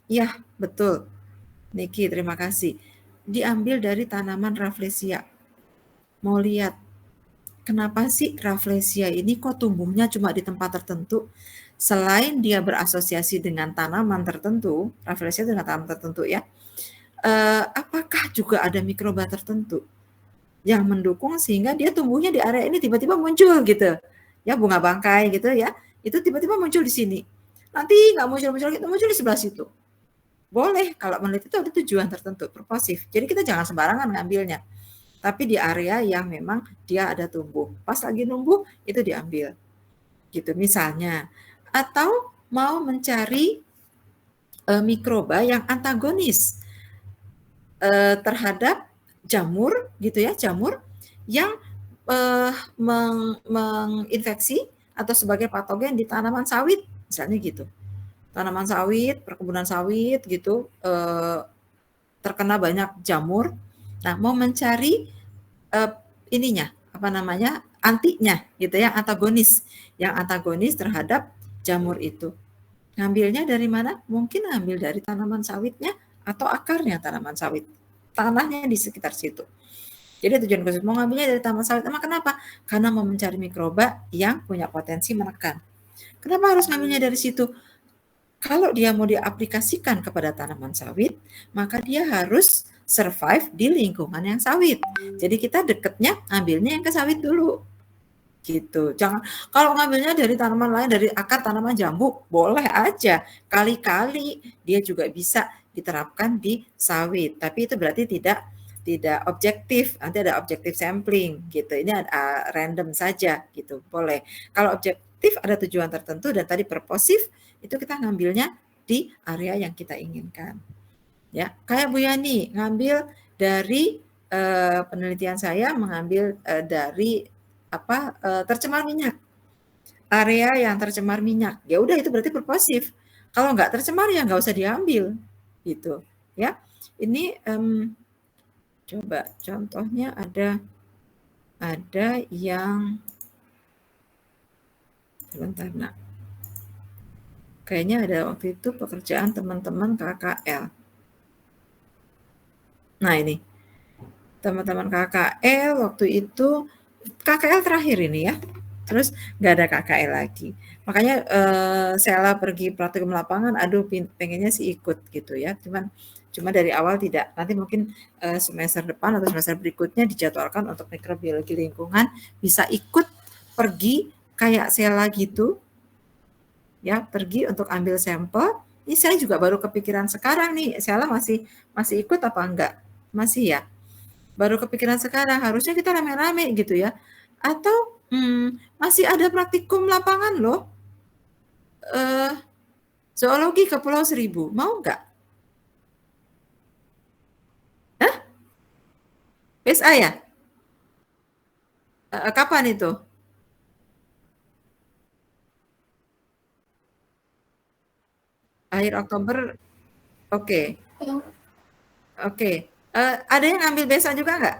Ya, betul. Niki, terima kasih. Diambil dari tanaman Rafflesia. mau lihat kenapa sih Rafflesia ini kok tumbuhnya cuma di tempat tertentu. Selain dia berasosiasi dengan tanaman tertentu, Rafflesia dengan tanaman tertentu ya, apakah juga ada mikroba tertentu yang mendukung sehingga dia tumbuhnya di area ini tiba-tiba muncul gitu. Ya, bunga bangkai gitu ya, itu tiba-tiba muncul di sini. Nanti nggak muncul-muncul, itu muncul di sebelah situ. Boleh kalau meneliti itu ada tujuan tertentu, purposif. Jadi kita jangan sembarangan ngambilnya. Tapi di area yang memang dia ada tumbuh. Pas lagi numbuh itu diambil. Gitu misalnya. Atau mau mencari mikroba yang antagonis terhadap jamur gitu ya, jamur yang menginfeksi atau sebagai patogen di tanaman sawit misalnya gitu. Tanaman sawit, perkebunan sawit gitu terkena banyak jamur. Nah, mau mencari ininya apa namanya antinya gitu ya, yang antagonis terhadap jamur itu. Ngambilnya dari mana? Mungkin ngambil dari tanaman sawitnya atau akarnya tanaman sawit, tanahnya di sekitar situ. Jadi tujuan khusus mau ngambilnya dari tanaman sawit. Emang kenapa? Karena mau mencari mikroba yang punya potensi menekan. Kenapa harus ngambilnya dari situ? Kalau dia mau diaplikasikan kepada tanaman sawit, maka dia harus survive di lingkungan yang sawit. Jadi kita deketnya ambilnya yang ke sawit dulu. Gitu. Jangan kalau ngambilnya dari tanaman lain, dari akar tanaman jambu, boleh aja. Kali-kali dia juga bisa diterapkan di sawit. Tapi itu berarti tidak objektif. Nanti ada objektif sampling gitu. Ini random saja gitu. Boleh. Kalau objektif ada tujuan tertentu dan tadi purposif itu kita ngambilnya di area yang kita inginkan. Ya, kayak Bu Yani ngambil dari penelitian saya mengambil dari tercemar minyak, area yang tercemar minyak, ya udah itu berarti purposif. Kalau nggak tercemar ya nggak usah diambil, gitu ya. Ini coba contohnya ada yang sebentar nak, kayaknya ada waktu itu pekerjaan teman-teman KKL. Nah ini teman-teman KKL waktu itu KKL terakhir ini ya, terus nggak ada KKL lagi. Makanya Sela pergi praktikum lapangan, aduh pengennya sih ikut gitu ya, cuma dari awal tidak. Nanti mungkin semester depan atau semester berikutnya dijadwalkan untuk mikrobiologi lingkungan bisa ikut pergi kayak Sela gitu, ya pergi untuk ambil sampel. Ini saya juga baru kepikiran sekarang nih, Sela masih ikut apa enggak? Masih ya. Baru kepikiran sekarang, harusnya kita rame-rame gitu ya. Atau masih ada praktikum lapangan loh. Zoologi ke Pulau Seribu, mau nggak? Hah? PSA ya? Kapan itu? Akhir Oktober. Oke. Oke. Ada yang ambil BSA juga nggak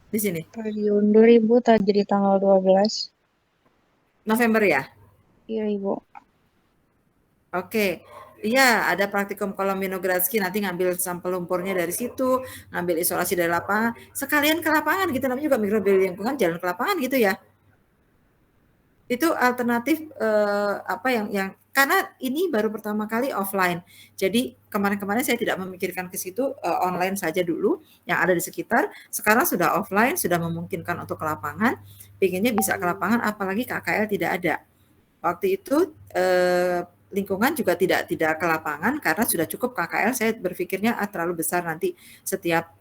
di sini? Tahun 2000 jadi tanggal 12 November ya? Iya, Ibu. Oke. Iya, ada praktikum Kolominogradsky, nanti ngambil sampel lumpurnya dari situ, ngambil isolasi dari lapangan, sekalian ke lapangan gitu, namanya juga mikrobiologi lingkungan, jalan ke lapangan gitu ya. Itu alternatif apa yang karena ini baru pertama kali offline. Jadi kemarin-kemarin saya tidak memikirkan ke situ, online saja dulu yang ada di sekitar. Sekarang sudah offline, sudah memungkinkan untuk ke lapangan. Pengennya bisa ke lapangan, apalagi KKL tidak ada. Waktu itu lingkungan juga tidak ke lapangan karena sudah cukup KKL. Saya berpikirnya terlalu besar nanti setiap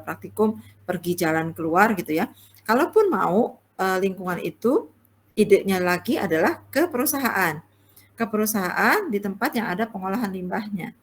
praktikum pergi jalan keluar gitu ya. Kalaupun mau lingkungan itu, idenya lagi adalah ke perusahaan di tempat yang ada pengolahan limbahnya.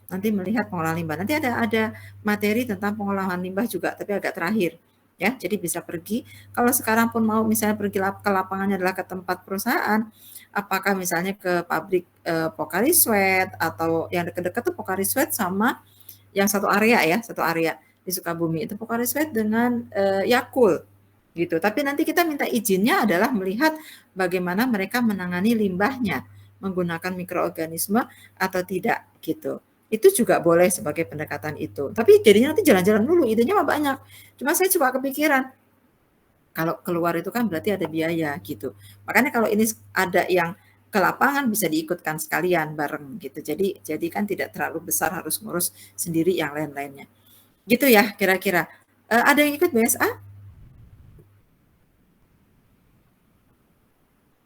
Nanti melihat pengolahan limbah. Nanti ada materi tentang pengolahan limbah juga, tapi agak terakhir. Ya, jadi bisa pergi. Kalau sekarang pun mau misalnya pergi ke lapangannya adalah ke tempat perusahaan, apakah misalnya ke pabrik Pocari Sweat atau yang dekat-dekat tuh Pocari Sweat sama yang satu area di Sukabumi itu Pocari Sweat dengan Yakult gitu. Tapi nanti kita minta izinnya adalah melihat bagaimana mereka menangani limbahnya menggunakan mikroorganisme atau tidak gitu. Itu juga boleh sebagai pendekatan itu. Tapi jadinya nanti jalan-jalan dulu, idenya mah banyak. Cuma saya coba kepikiran, Kalau keluar itu kan berarti ada biaya gitu. Makanya kalau ini ada yang ke lapangan bisa diikutkan sekalian bareng gitu. Jadi kan tidak terlalu besar harus ngurus sendiri yang lain-lainnya. Gitu ya kira-kira. Ada yang ikut BSA?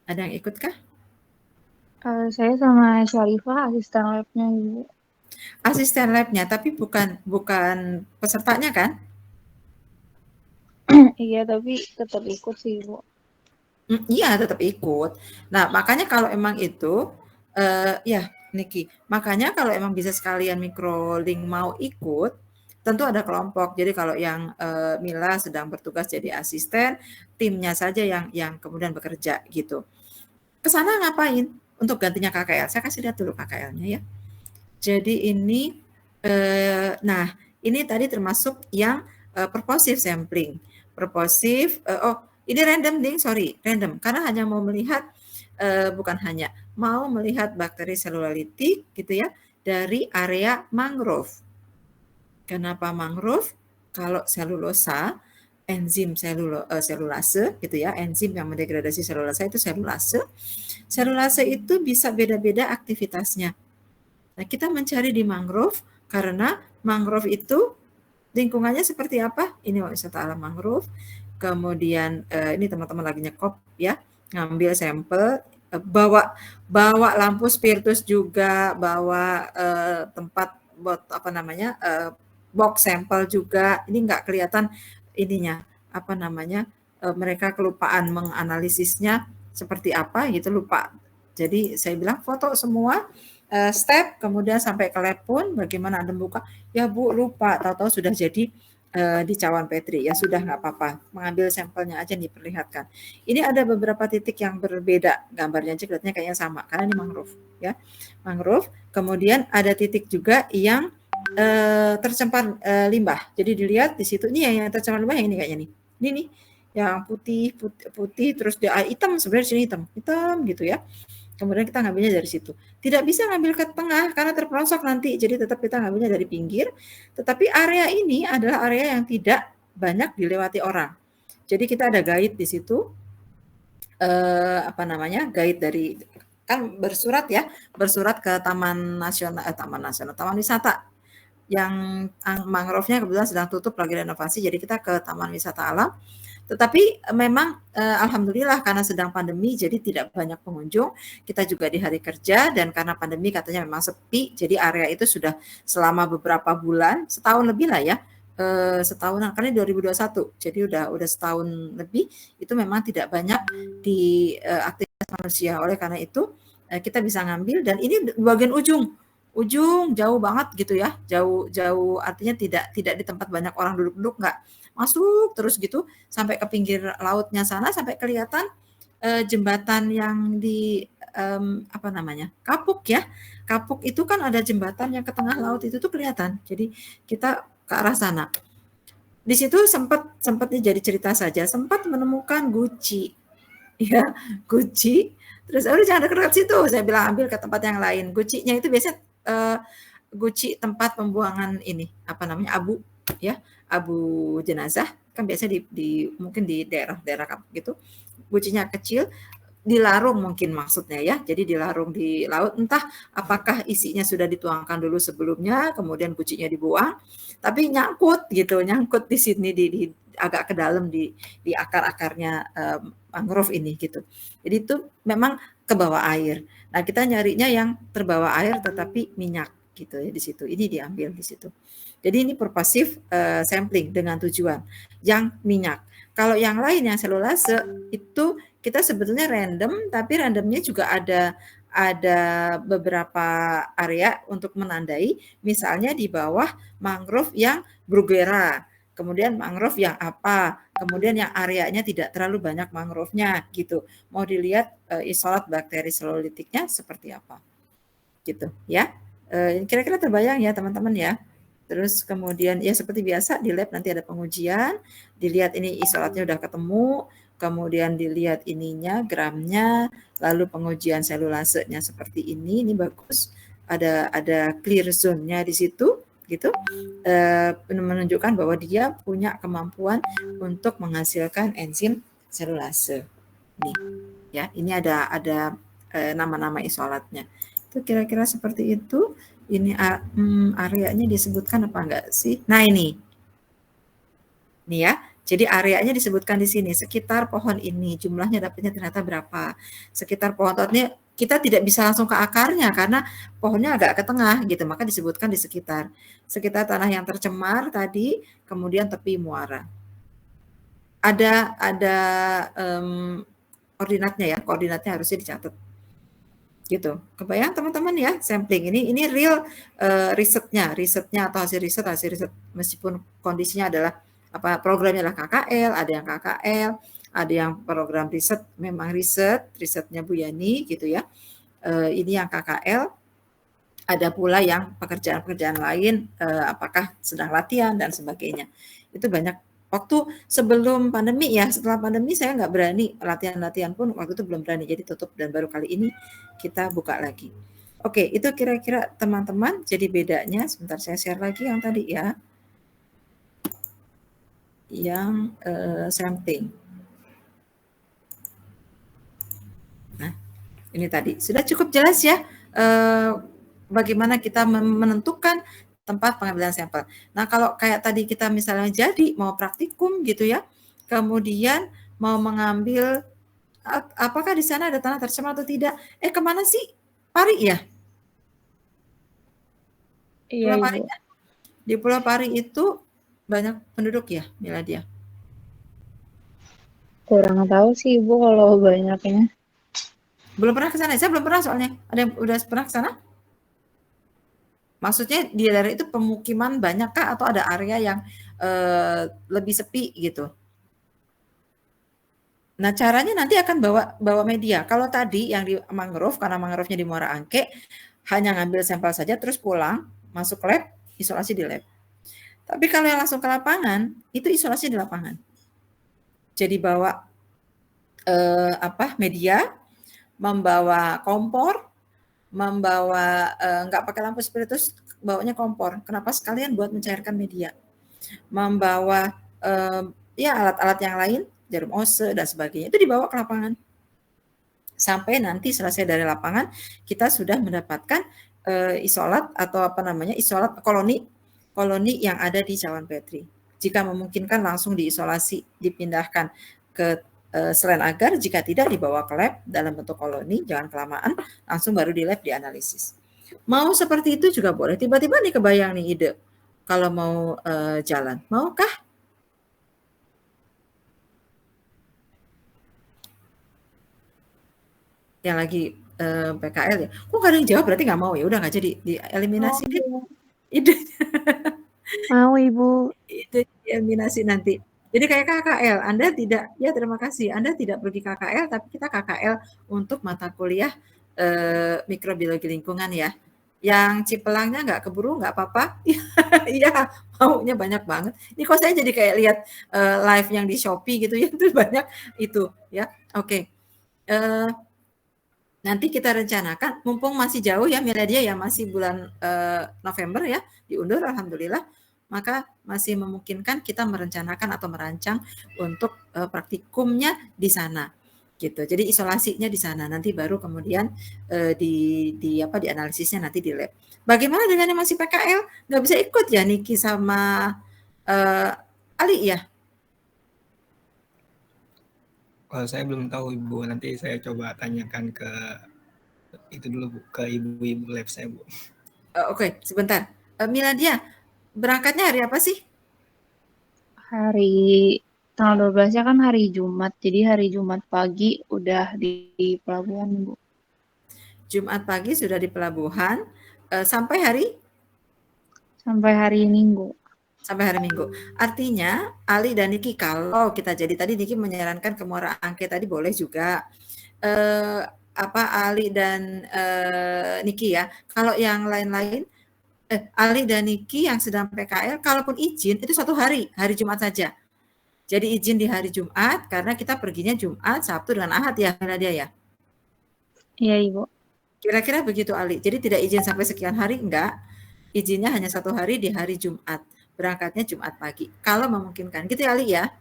Ada yang ikut kah? Saya sama Syarifah asisten labnya Ibu. Asisten labnya, tapi bukan pesertanya kan? Iya, tapi tetap ikut sih Ibu. Iya tetap ikut. Nah makanya kalau emang itu, ya Niki, makanya kalau emang bisa sekalian microlink mau ikut, tentu ada kelompok. Jadi kalau yang Mila sedang bertugas jadi asisten, timnya saja yang kemudian bekerja gitu. Kesana ngapain? Untuk gantinya KKL. Saya kasih lihat dulu KKL-nya ya. Jadi ini, nah ini tadi termasuk yang purposive sampling. Purposive, ini random ding, sorry, random. Karena hanya mau melihat, bukan hanya, mau melihat bakteri selulolitik gitu ya, dari area mangrove. Kenapa mangrove? Kalau selulosa, enzim selulase gitu ya, enzim yang mendegradasi selulasa itu selulase. Selulase itu bisa beda-beda aktivitasnya. Nah, kita mencari di mangrove karena mangrove itu lingkungannya seperti apa? Ini wisata alam mangrove. Kemudian ini teman-teman lagi nyekop ya, ngambil sampel, bawa lampu spiritus juga, bawa tempat buat apa namanya box sampel juga. Ini nggak kelihatan ininya apa namanya mereka kelupaan menganalisisnya seperti apa gitu, lupa. Jadi saya bilang foto semua step, kemudian sampai ke lab pun bagaimana Anda buka, ya Bu lupa, tahu-tahu sudah jadi di cawan Petri, ya sudah nggak apa-apa, mengambil sampelnya aja diperlihatkan. Ini ada beberapa titik yang berbeda, gambarnya aja kelihatannya kayaknya sama, karena ini mangrove ya, mangrove. Kemudian ada titik juga yang tercemar limbah, jadi dilihat di situ, ini yang tercemar limbah yang ini kayaknya nih, ini nih, yang putih terus dia hitam, sebenarnya sini hitam gitu ya. Kemudian kita ngambilnya dari situ. Tidak bisa ngambil ke tengah karena terperosok nanti. Jadi tetap kita ngambilnya dari pinggir. Tetapi area ini adalah area yang tidak banyak dilewati orang. Jadi kita ada guide di situ. Apa namanya? Guide dari kan bersurat ya, bersurat ke Taman Wisata yang mangrove-nya kebetulan sedang tutup lagi renovasi. Jadi kita ke Taman Wisata Alam. Tetapi memang alhamdulillah karena sedang pandemi jadi tidak banyak pengunjung. Kita juga di hari kerja dan karena pandemi katanya memang sepi. Jadi area itu sudah selama beberapa bulan, setahun lebih lah ya. Setahunan karena 2021. Jadi udah setahun lebih itu memang tidak banyak di aktivitas manusia. Oleh karena itu kita bisa ngambil dan ini bagian ujung jauh banget gitu ya. Jauh artinya tidak di tempat banyak orang duduk-duduk, enggak. Masuk terus gitu sampai ke pinggir lautnya sana sampai kelihatan jembatan yang di apa namanya Kapuk ya. Kapuk itu kan ada jembatan yang ke tengah laut itu tuh kelihatan. Jadi kita ke arah sana. Di situ sempat jadi cerita saja. Sempat menemukan guci, ya guci. Terus udah jangan dekat situ. Saya bilang ambil ke tempat yang lain. Gucinya itu biasanya guci tempat pembuangan ini apa namanya abu ya, abu jenazah kan biasa di mungkin di daerah gitu, gucinya kecil, dilarung mungkin maksudnya ya, jadi dilarung di laut, entah apakah isinya sudah dituangkan dulu sebelumnya, kemudian gucinya dibuang, tapi nyangkut gitu, nyangkut di sini di agak ke dalam di akar-akarnya mangrove ini gitu. Jadi itu memang ke bawah air. Nah kita nyarinya yang terbawa air tetapi minyak gitu ya di situ. Ini diambil di situ. Jadi ini purposive sampling dengan tujuan yang minyak. Kalau yang lain yang selulase itu kita sebetulnya random, tapi randomnya juga ada beberapa area untuk menandai, misalnya di bawah mangrove yang Bruguera, kemudian mangrove yang apa, kemudian yang areanya tidak terlalu banyak mangrove-nya gitu. Mau dilihat isolat bakteri selulolitiknya seperti apa, gitu ya. Kira-kira terbayang ya teman-teman ya. Terus kemudian ya seperti biasa di lab nanti ada pengujian, dilihat ini isolatnya udah ketemu, kemudian dilihat ininya gramnya, lalu pengujian selulasenya seperti ini bagus, ada clear zone-nya di situ, gitu, menunjukkan bahwa dia punya kemampuan untuk menghasilkan enzim selulase. Nih, ya, ini ada nama-nama isolatnya. Itu kira-kira seperti itu. Ini areanya disebutkan apa enggak sih? Nah, ini ya. Jadi areanya disebutkan di sini, sekitar pohon ini jumlahnya dapatnya ternyata berapa. Sekitar pohon ini kita tidak bisa langsung ke akarnya karena pohonnya agak ke tengah gitu, maka disebutkan di sekitar. Sekitar tanah yang tercemar tadi, kemudian tepi muara. Ada koordinatnya harusnya dicatat. Gitu. Kebayang teman-teman ya, sampling ini real risetnya atau hasil riset meskipun kondisinya adalah programnya adalah KKL, ada yang KKL, ada yang program riset memang risetnya Bu Yani gitu ya. Ini yang KKL, ada pula yang pekerjaan-pekerjaan lain, apakah sedang latihan dan sebagainya. Itu banyak. Waktu sebelum pandemi ya, setelah pandemi saya nggak berani, latihan-latihan pun waktu itu belum berani, jadi tutup dan baru kali ini kita buka lagi. Oke, itu kira-kira teman-teman, jadi bedanya, sebentar saya share lagi yang tadi ya. Yang sampling. Nah, ini tadi. Sudah cukup jelas ya bagaimana kita menentukan tempat pengambilan sampel. Nah, kalau kayak tadi kita misalnya jadi mau praktikum gitu ya, kemudian mau mengambil apakah di sana ada tanah tercemar atau tidak? Kemana sih? Pari ya? Iya, Pulau Pari. Ibu. Di Pulau Pari itu banyak penduduk ya, Miladia? Kurang tahu sih Ibu kalau banyaknya. Belum pernah ke sana. Saya belum pernah soalnya. Ada yang udah pernah ke sana? Maksudnya di daerah itu pemukiman banyakkah atau ada area yang lebih sepi gitu? Nah, caranya nanti akan bawa media. Kalau tadi yang di mangrove, karena mangrove-nya di Muara Angke, hanya ngambil sampel saja terus pulang, masuk lab, isolasi di lab. Tapi kalau yang langsung ke lapangan, itu isolasi di lapangan. Jadi bawa media, membawa kompor, membawa nggak pakai lampu spiritus, bawanya kompor. Kenapa? Sekalian buat mencairkan media. Membawa alat-alat yang lain, jarum ose dan sebagainya, itu dibawa ke lapangan. Sampai nanti selesai dari lapangan, kita sudah mendapatkan isolat atau isolat koloni yang ada di cawan Petri. Jika memungkinkan langsung diisolasi, dipindahkan ke selain agar, jika tidak dibawa ke lab dalam bentuk koloni, jangan kelamaan, langsung baru di lab dianalisis. Mau seperti itu juga boleh. Tiba-tiba nih kebayang nih ide, kalau mau jalan, maukah? Yang lagi PKL ya, kok gak ada yang jawab, berarti nggak mau ya, udah nggak jadi, dieliminasi deh idenya. Mau Ibu. Itu dieliminasi nanti. Jadi kayak KKL, Anda tidak, ya terima kasih, Anda tidak pergi KKL, tapi kita KKL untuk mata kuliah mikrobiologi lingkungan ya. Yang Cipelangnya nggak keburu, nggak apa-apa. Iya, maunya banyak banget. Ini kok saya jadi kayak lihat live yang di Shopee gitu ya, itu banyak itu ya. Oke. Nanti kita rencanakan, mumpung masih jauh ya Miladia ya, masih bulan November ya, diundur alhamdulillah, maka masih memungkinkan kita merencanakan atau merancang untuk praktikumnya di sana gitu. Jadi isolasinya di sana, nanti baru kemudian dianalisisnya nanti di lab. Bagaimana dengan yang masih PKL? Nggak bisa ikut ya Niki sama Ali ya? Kalau saya belum tahu Ibu, nanti saya coba tanyakan ke itu dulu Bu, ke ibu-ibu lab saya Bu. Oke, sebentar. Miladia, berangkatnya hari apa sih? Hari tanggal 12-nya kan hari Jumat, jadi hari Jumat pagi udah di pelabuhan Bu. Jumat pagi sudah di pelabuhan, sampai hari? Sampai hari Minggu. Sampai hari Minggu. Artinya Ali dan Niki, kalau kita jadi tadi Niki menyarankan ke Muara Angke tadi boleh juga. Ali dan Niki ya. Kalau yang lain-lain, Ali dan Niki yang sedang PKL, kalaupun izin itu 1 hari Jumat saja. Jadi izin di hari Jumat karena kita perginya Jumat, Sabtu dengan Ahad ya, Nadia ya. Iya Ibu. Kira-kira begitu Ali. Jadi tidak izin sampai sekian hari, enggak. izinnya hanya 1 hari di hari Jumat. Berangkatnya Jumat pagi. Kalau memungkinkan. Gitu ya, Ali ya?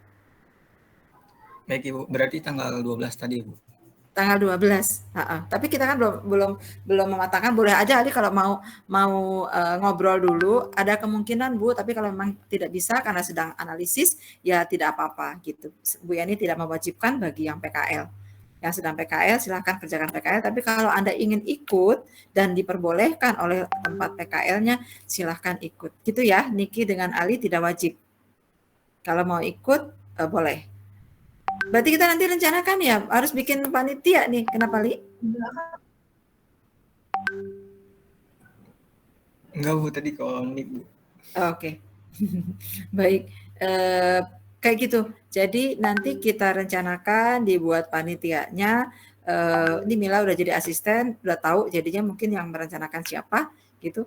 Baik Ibu, berarti tanggal 12 tadi Ibu. Tanggal 12. Tapi kita kan belum mematangkan. Boleh aja Ali kalau mau ngobrol dulu. Ada kemungkinan Bu, tapi kalau memang tidak bisa karena sedang analisis, ya tidak apa-apa gitu. Bu Yani tidak mewajibkan bagi yang PKL. Yang sedang PKL silahkan kerjakan PKL. Tapi kalau Anda ingin ikut dan diperbolehkan oleh tempat PKL-nya, silahkan ikut. Gitu ya, Niki dengan Ali tidak wajib. Kalau mau ikut boleh. Berarti kita nanti rencanakan ya harus bikin panitia nih. Kenapa, Li? Enggak Bu, tadi kalau nih Bu. Oke. Baik. Kayak gitu. Jadi nanti kita rencanakan dibuat panitianya. Ini Mila udah jadi asisten, udah tahu jadinya mungkin yang merencanakan siapa gitu.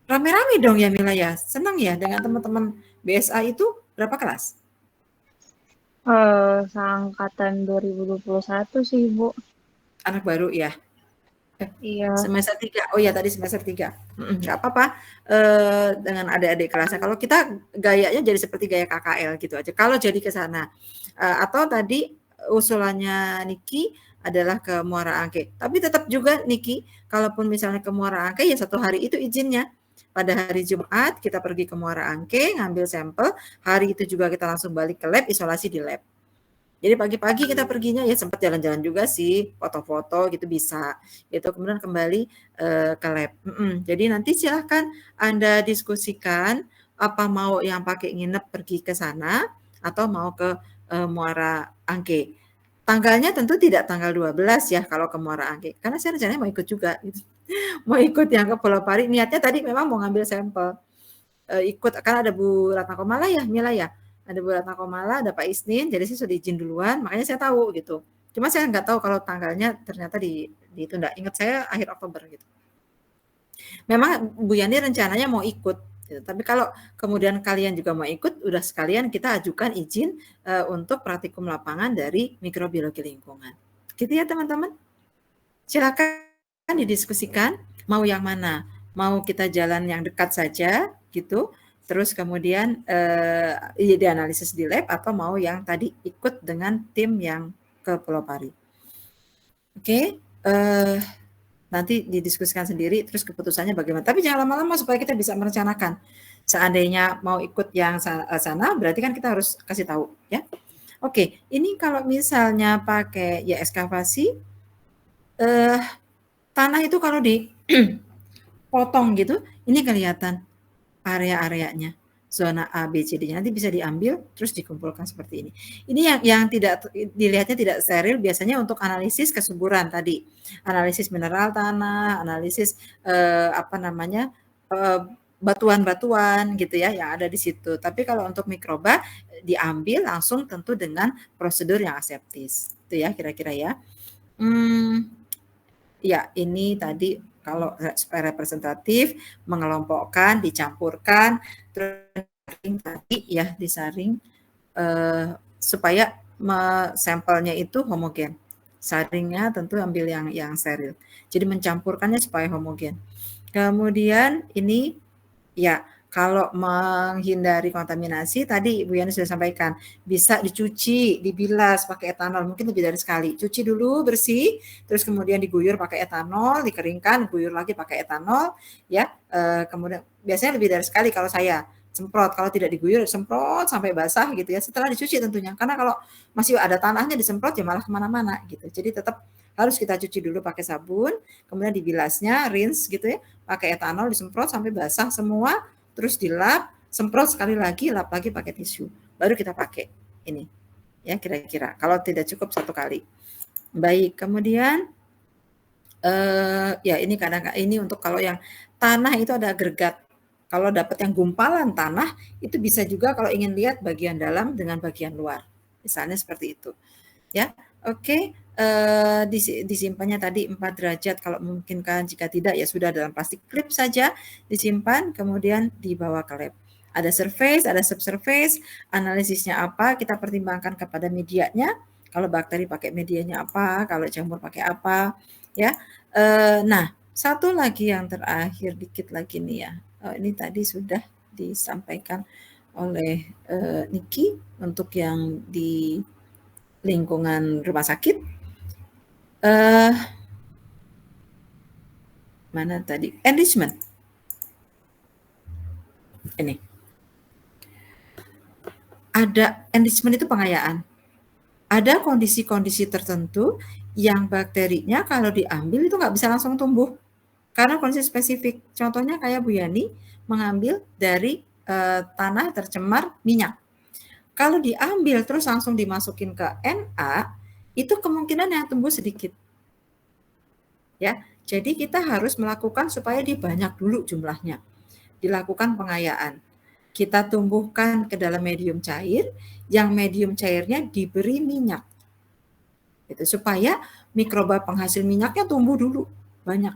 Rame-rame dong ya Mila ya. Senang ya dengan teman-teman BSA itu berapa kelas? Seangkatan 2021 sih, Bu. Anak baru ya? Iya. Semester 3. Oh ya tadi semester 3. Nggak apa-apa. Dengan adik-adik kelasnya. Kalau kita gayanya jadi seperti gaya KKL gitu aja. Kalau jadi ke sana. Atau tadi usulannya Niki adalah ke Muara Angke. Tapi tetap juga Niki, kalaupun misalnya ke Muara Angke ya 1 hari itu izinnya. Pada hari Jumat kita pergi ke Muara Angke, ngambil sampel. Hari itu juga kita langsung balik ke lab, isolasi di lab. Jadi pagi-pagi kita perginya ya sempat jalan-jalan juga sih, foto-foto gitu bisa. Gitu kemudian kembali ke lab. Jadi nanti silahkan Anda diskusikan apa mau yang pakai nginep pergi ke sana atau mau ke Muara Angke. Tanggalnya tentu tidak tanggal 12 ya kalau ke Muara Angke. Karena saya rencananya mau ikut juga gitu. Mau ikut yang ke Pulau Pari. Niatnya tadi memang mau ngambil sampel. Ikut kan ada Bu Ratna Komala ya, Mila ya. Ada Bu Ratna Komala, ada Pak Isnin, jadi saya sudah izin duluan, makanya saya tahu gitu. Cuma saya nggak tahu kalau tanggalnya ternyata ditunda. Ingat saya akhir Oktober gitu. Memang Bu Yani rencananya mau ikut, gitu. Tapi kalau kemudian kalian juga mau ikut, udah sekalian kita ajukan izin untuk praktikum lapangan dari mikrobiologi lingkungan. Gitu ya teman-teman. Silakan didiskusikan mau yang mana. Mau kita jalan yang dekat saja gitu. Terus kemudian dianalisis di lab atau mau yang tadi ikut dengan tim yang ke Pulau Pari. Oke, nanti didiskusikan sendiri terus keputusannya bagaimana. Tapi jangan lama-lama supaya kita bisa merencanakan. Seandainya mau ikut yang sana berarti kan kita harus kasih tahu ya. Oke, ini kalau misalnya pakai ya ekskavasi tanah itu kalau dipotong gitu, ini kelihatan area-areanya, zona A, B, C, D-nya nanti bisa diambil terus dikumpulkan seperti ini. Ini yang tidak dilihatnya tidak steril biasanya untuk analisis kesuburan tadi, analisis mineral tanah, analisis batuan-batuan gitu ya yang ada di situ. Tapi kalau untuk mikroba diambil langsung tentu dengan prosedur yang aseptis, itu ya kira-kira ya. Ya, ini tadi kalau supaya representatif, mengelompokkan, dicampurkan, terus tadi ya disaring supaya sampelnya itu homogen. Saringnya tentu ambil yang steril. Jadi mencampurkannya supaya homogen. Kemudian ini ya kalau menghindari kontaminasi, tadi Ibu Yani sudah sampaikan, bisa dicuci, dibilas pakai etanol, mungkin lebih dari sekali. Cuci dulu bersih, terus kemudian diguyur pakai etanol, dikeringkan, guyur lagi pakai etanol, ya. Kemudian biasanya lebih dari sekali kalau saya semprot, kalau tidak diguyur semprot sampai basah gitu ya. Setelah dicuci tentunya, karena kalau masih ada tanahnya disemprot ya malah kemana-mana gitu. Jadi tetap harus kita cuci dulu pakai sabun, kemudian dibilasnya, rinse gitu ya, pakai etanol disemprot sampai basah semua. Terus dilap, semprot sekali lagi, lap lagi pakai tisu. Baru kita pakai ini. Ya, kira-kira. Kalau tidak cukup 1 kali. Baik, kemudian ya ini kadang ini untuk kalau yang tanah itu ada agregat. Kalau dapat yang gumpalan tanah, itu bisa juga kalau ingin lihat bagian dalam dengan bagian luar. Misalnya seperti itu. Ya, oke. Disimpannya tadi 4 derajat kalau memungkinkan, jika tidak ya sudah dalam plastik klip saja disimpan kemudian dibawa ke lab. Ada surface, ada subsurface, analisisnya apa, kita pertimbangkan kepada medianya, kalau bakteri pakai medianya apa, kalau jamur pakai apa ya. Nah, Satu lagi yang terakhir dikit lagi nih ya. Ini tadi sudah disampaikan oleh Niki untuk yang di lingkungan rumah sakit. Mana tadi? Enrichment. Ini. Ada enrichment itu pengayaan. Ada kondisi-kondisi tertentu yang bakterinya kalau diambil itu nggak bisa langsung tumbuh karena kondisi spesifik. Contohnya kayak Bu Yani mengambil dari tanah tercemar minyak. Kalau diambil terus langsung dimasukin ke NA, itu kemungkinan yang tumbuh sedikit. Ya, jadi kita harus melakukan supaya dia banyak dulu jumlahnya. Dilakukan pengayaan. Kita tumbuhkan ke dalam medium cair, yang medium cairnya diberi minyak. Itu supaya mikroba penghasil minyaknya tumbuh dulu banyak.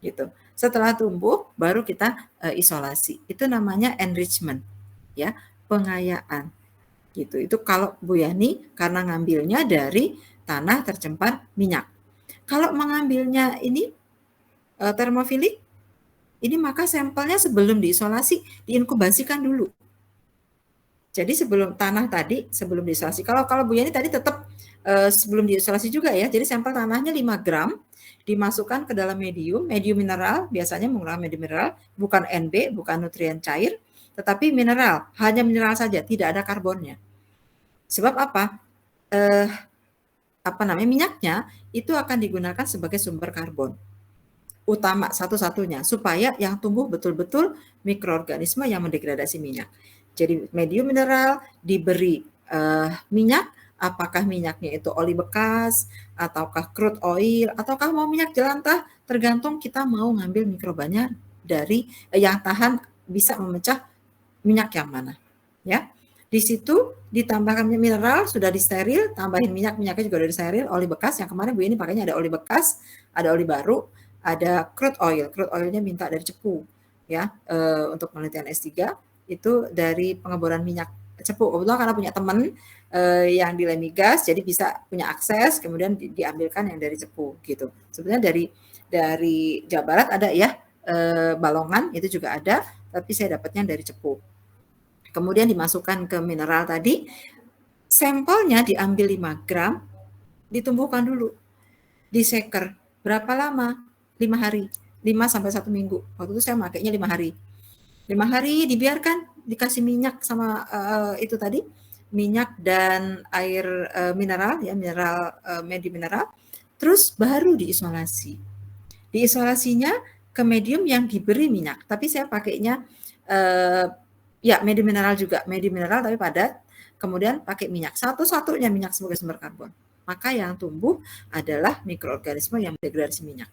Gitu. Setelah tumbuh baru kita isolasi. Itu namanya enrichment, ya, pengayaan. Gitu. Itu kalau Bu Yani karena ngambilnya dari tanah tercemar minyak. Kalau mengambilnya ini termofilik, ini maka sampelnya sebelum diisolasi diinkubasikan dulu. Jadi sebelum tanah tadi sebelum diisolasi. Kalau Bu Yani tadi tetap sebelum diisolasi juga ya. Jadi sampel tanahnya 5 gram dimasukkan ke dalam medium mineral, biasanya menggunakan medium mineral, bukan NB, bukan nutrien cair, tetapi mineral, hanya mineral saja, tidak ada karbonnya. Sebab apa? Minyaknya itu akan digunakan sebagai sumber karbon utama satu-satunya supaya yang tumbuh betul-betul mikroorganisme yang mendegradasi minyak. Jadi medium mineral diberi minyak, apakah minyaknya itu oli bekas, ataukah crude oil, ataukah mau minyak jelantah, tergantung kita mau ngambil mikrobanya dari yang tahan bisa memecah minyak yang mana. Ya, di situ ditambahkan mineral sudah disteril, tambahin minyaknya juga udah disteril, oli bekas yang kemarin Bu ini pakainya ada oli bekas, ada oli baru, ada crude oilnya minta dari Cepu ya untuk penelitian S3 itu dari pengeboran minyak Cepu. Kebetulan karena punya teman yang di Lemigas jadi bisa punya akses, kemudian diambilkan yang dari Cepu gitu. Sebenarnya dari Jawa Barat ada ya Balongan itu juga ada, tapi saya dapatnya dari Cepu. Kemudian dimasukkan ke mineral tadi, sampelnya diambil 5 gram, ditumbuhkan dulu, diseker. Berapa lama? 5 hari, 5 sampai 1 minggu. Waktu itu saya makainya 5 hari. 5 hari dibiarkan, dikasih minyak sama itu tadi, minyak dan air mineral, ya mineral, medium mineral, terus baru diisolasi. Diisolasinya ke medium yang diberi minyak, tapi saya pakainya ya medium mineral juga, medium mineral tapi padat, kemudian pakai minyak, satu-satunya minyak sebagai sumber karbon. Maka yang tumbuh adalah mikroorganisme yang mendegradasi minyak.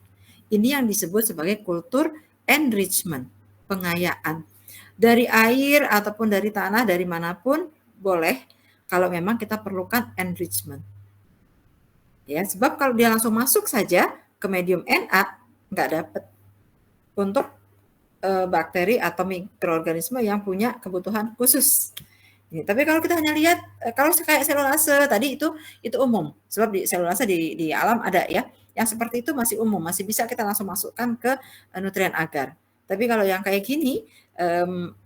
Ini yang disebut sebagai kultur enrichment, pengayaan. Dari air ataupun dari tanah, dari manapun boleh kalau memang kita perlukan enrichment. Ya, sebab kalau dia langsung masuk saja ke medium Na, nggak dapat untuk bakteri atau mikroorganisme yang punya kebutuhan khusus. Tapi kalau kita hanya lihat, kalau kayak selulase tadi itu umum, sebab di selulase di alam ada ya. Yang seperti itu masih umum, masih bisa kita langsung masukkan ke nutrien agar. Tapi kalau yang kayak gini,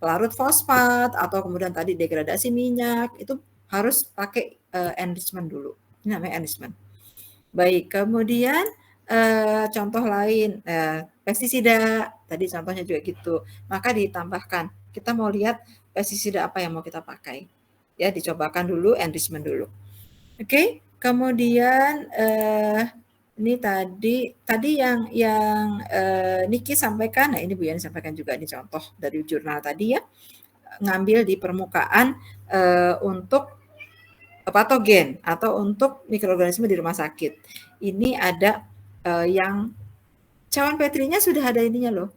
larut fosfat atau kemudian tadi degradasi minyak, itu harus pakai enrichment dulu. Ini namanya enrichment. Baik, kemudian contoh lain, pestisida, tadi contohnya juga gitu. Maka ditambahkan, kita mau lihat pestisida apa yang mau kita pakai. Ya, dicobakan dulu, enrichment dulu. Oke, kemudian ini tadi yang Niki sampaikan, nah ini Bu Yani sampaikan juga ini contoh dari jurnal tadi ya, ngambil di permukaan untuk patogen atau untuk mikroorganisme di rumah sakit. Ini ada yang cawan petrinya sudah ada ininya loh.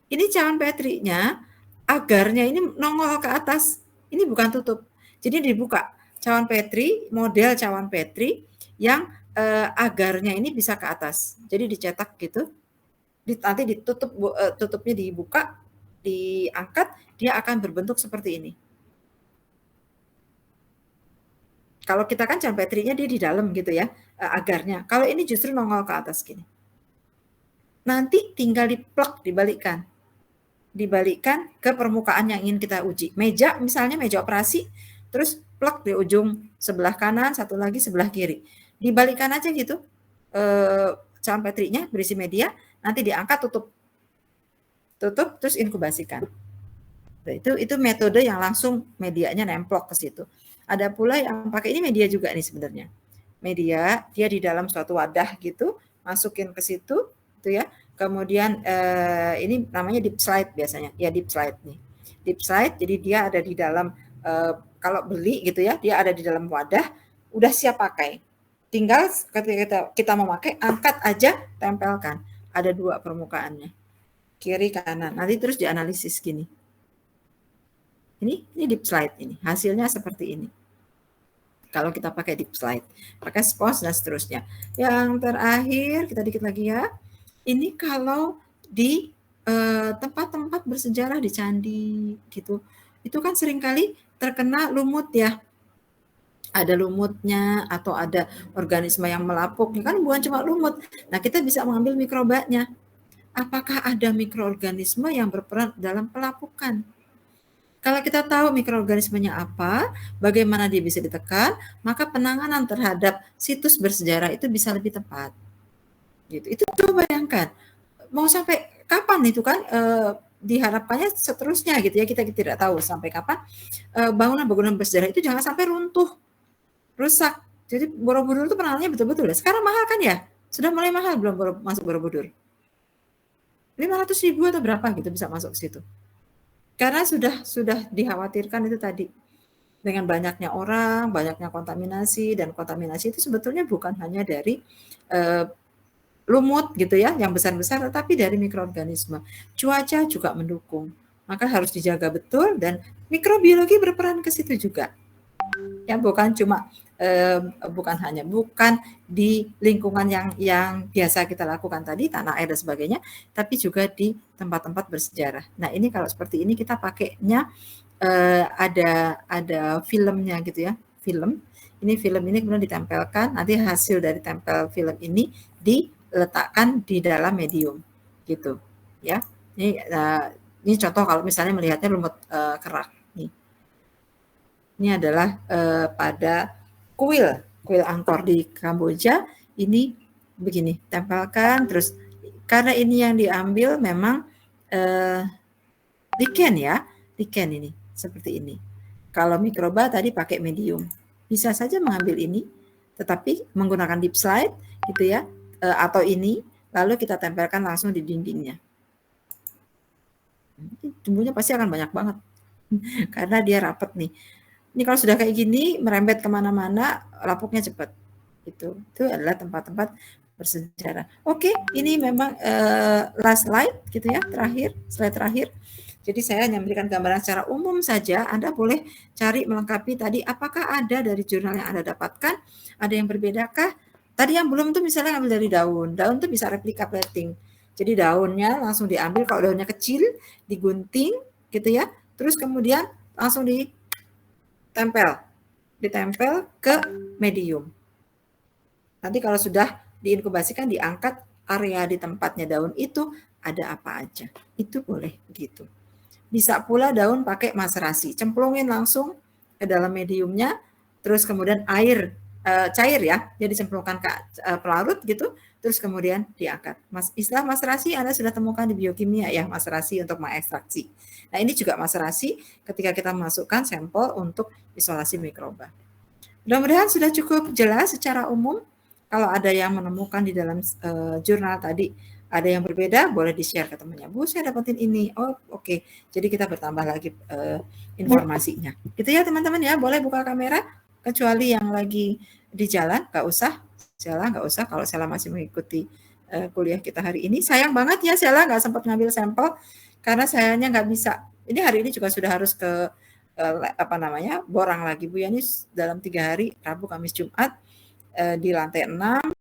Ini cawan petrinya, agarnya ini nongol ke atas. Ini bukan tutup. Jadi dibuka. Cawan petri, model cawan petri yang agarnya ini bisa ke atas. Jadi dicetak gitu. Nanti ditutup, tutupnya dibuka, diangkat, dia akan berbentuk seperti ini. Kalau kita kan cawan petrinya dia di dalam gitu ya, agarnya. Kalau ini justru nongol ke atas gini. nanti tinggal dibalikkan ke permukaan yang ingin kita uji. Meja, misalnya meja operasi, terus plug di ujung sebelah kanan, satu lagi sebelah kiri. Dibalikkan aja gitu, calon petrinya berisi media, nanti diangkat, tutup, terus inkubasikan. Itu metode yang langsung medianya nemplok ke situ. Ada pula yang pakai, ini media juga nih sebenarnya. Media, dia di dalam suatu wadah gitu, masukin ke situ, gitu ya. Kemudian ini namanya deep slide biasanya, ya deep slide nih. Deep slide, jadi dia ada di dalam, kalau beli gitu ya, dia ada di dalam wadah, udah siap pakai. Tinggal ketika kita mau pakai, angkat aja, tempelkan. Ada 2 permukaannya, kiri kanan. Nanti terus dianalisis gini. Ini deep slide ini, hasilnya seperti ini. Kalau kita pakai deep slide, pakai SPOS dan seterusnya. Yang terakhir, kita dikit lagi ya. Ini kalau di tempat-tempat bersejarah di candi gitu, itu kan seringkali terkena lumut ya. Ada lumutnya atau ada organisme yang melapuk, kan bukan cuma lumut. Nah, kita bisa mengambil mikrobanya. Apakah ada mikroorganisme yang berperan dalam pelapukan? Kalau kita tahu mikroorganismenya apa, bagaimana dia bisa ditekan, maka penanganan terhadap situs bersejarah itu bisa lebih tepat. Gitu. Itu coba bayangkan, mau sampai kapan itu kan diharapkannya seterusnya gitu ya, kita tidak tahu sampai kapan bangunan-bangunan bersejarah itu jangan sampai runtuh, rusak. Jadi Borobudur itu penanganannya betul-betul. Sekarang mahal kan ya? Sudah mulai mahal belum masuk Borobudur? 500.000 atau berapa gitu bisa masuk ke situ. Karena sudah dikhawatirkan itu tadi, dengan banyaknya orang, banyaknya kontaminasi, dan kontaminasi itu sebetulnya bukan hanya dari lumut gitu ya, yang besar-besar, tetapi dari mikroorganisme. Cuaca juga mendukung, maka harus dijaga betul, dan mikrobiologi berperan ke situ juga. Ya, bukan di lingkungan yang biasa kita lakukan tadi, tanah air dan sebagainya, tapi juga di tempat-tempat bersejarah. Nah, ini kalau seperti ini kita pakainya ada filmnya gitu ya, film. Ini film ini kemudian ditempelkan, nanti hasil dari tempel film ini diletakkan di dalam medium gitu ya. Ini contoh kalau misalnya melihatnya lumut kerak nih. Ini adalah pada kuil angkor di Kamboja. Ini begini, tempelkan, terus karena ini yang diambil memang lichen ya, lichen ini seperti ini. Kalau mikroba tadi pakai medium, bisa saja mengambil ini, tetapi menggunakan deep slide gitu ya, atau ini, lalu kita tempelkan langsung di dindingnya. Tumbuhnya pasti akan banyak banget karena dia rapat nih. Ini kalau sudah kayak gini, merembet kemana-mana, lapuknya cepat. Itu adalah tempat-tempat bersejarah. Oke, ini memang last slide gitu ya, slide terakhir. Jadi saya hanya memberikan gambaran secara umum saja. Anda boleh cari melengkapi tadi, apakah ada dari jurnal yang Anda dapatkan, ada yang berbedakah? Tadi yang belum tuh misalnya ambil dari daun tuh bisa replika plating. Jadi daunnya langsung diambil, kalau daunnya kecil, digunting gitu ya, terus kemudian langsung ditempel ke medium. Nanti kalau sudah diinkubasikan, diangkat, area di tempatnya daun itu ada apa aja. Itu boleh begitu. Bisa pula daun pakai maserasi, cemplungin langsung ke dalam mediumnya, terus kemudian air cair ya, dia dicemplungkan ke pelarut gitu, terus kemudian diangkat. Istilah maserasi Anda sudah temukan di biokimia ya, maserasi untuk mengekstraksi. Nah, ini juga maserasi ketika kita memasukkan sampel untuk isolasi mikroba. Mudah-mudahan sudah cukup jelas secara umum. Kalau ada yang menemukan di dalam jurnal tadi ada yang berbeda, boleh di-share ke temannya. Bu, saya dapetin ini. Oh, oke. Jadi kita bertambah lagi informasinya. Gitu ya teman-teman ya. Boleh buka kamera, kecuali yang lagi di jalan, nggak usah. Kalau Sela masih mengikuti kuliah kita hari ini. Sayang banget ya Sela nggak sempat ngambil sampel, karena sayangnya nggak bisa. Ini hari ini juga sudah harus ke borang lagi Bu Yani dalam 3 hari, Rabu, Kamis, Jumat, di lantai 6.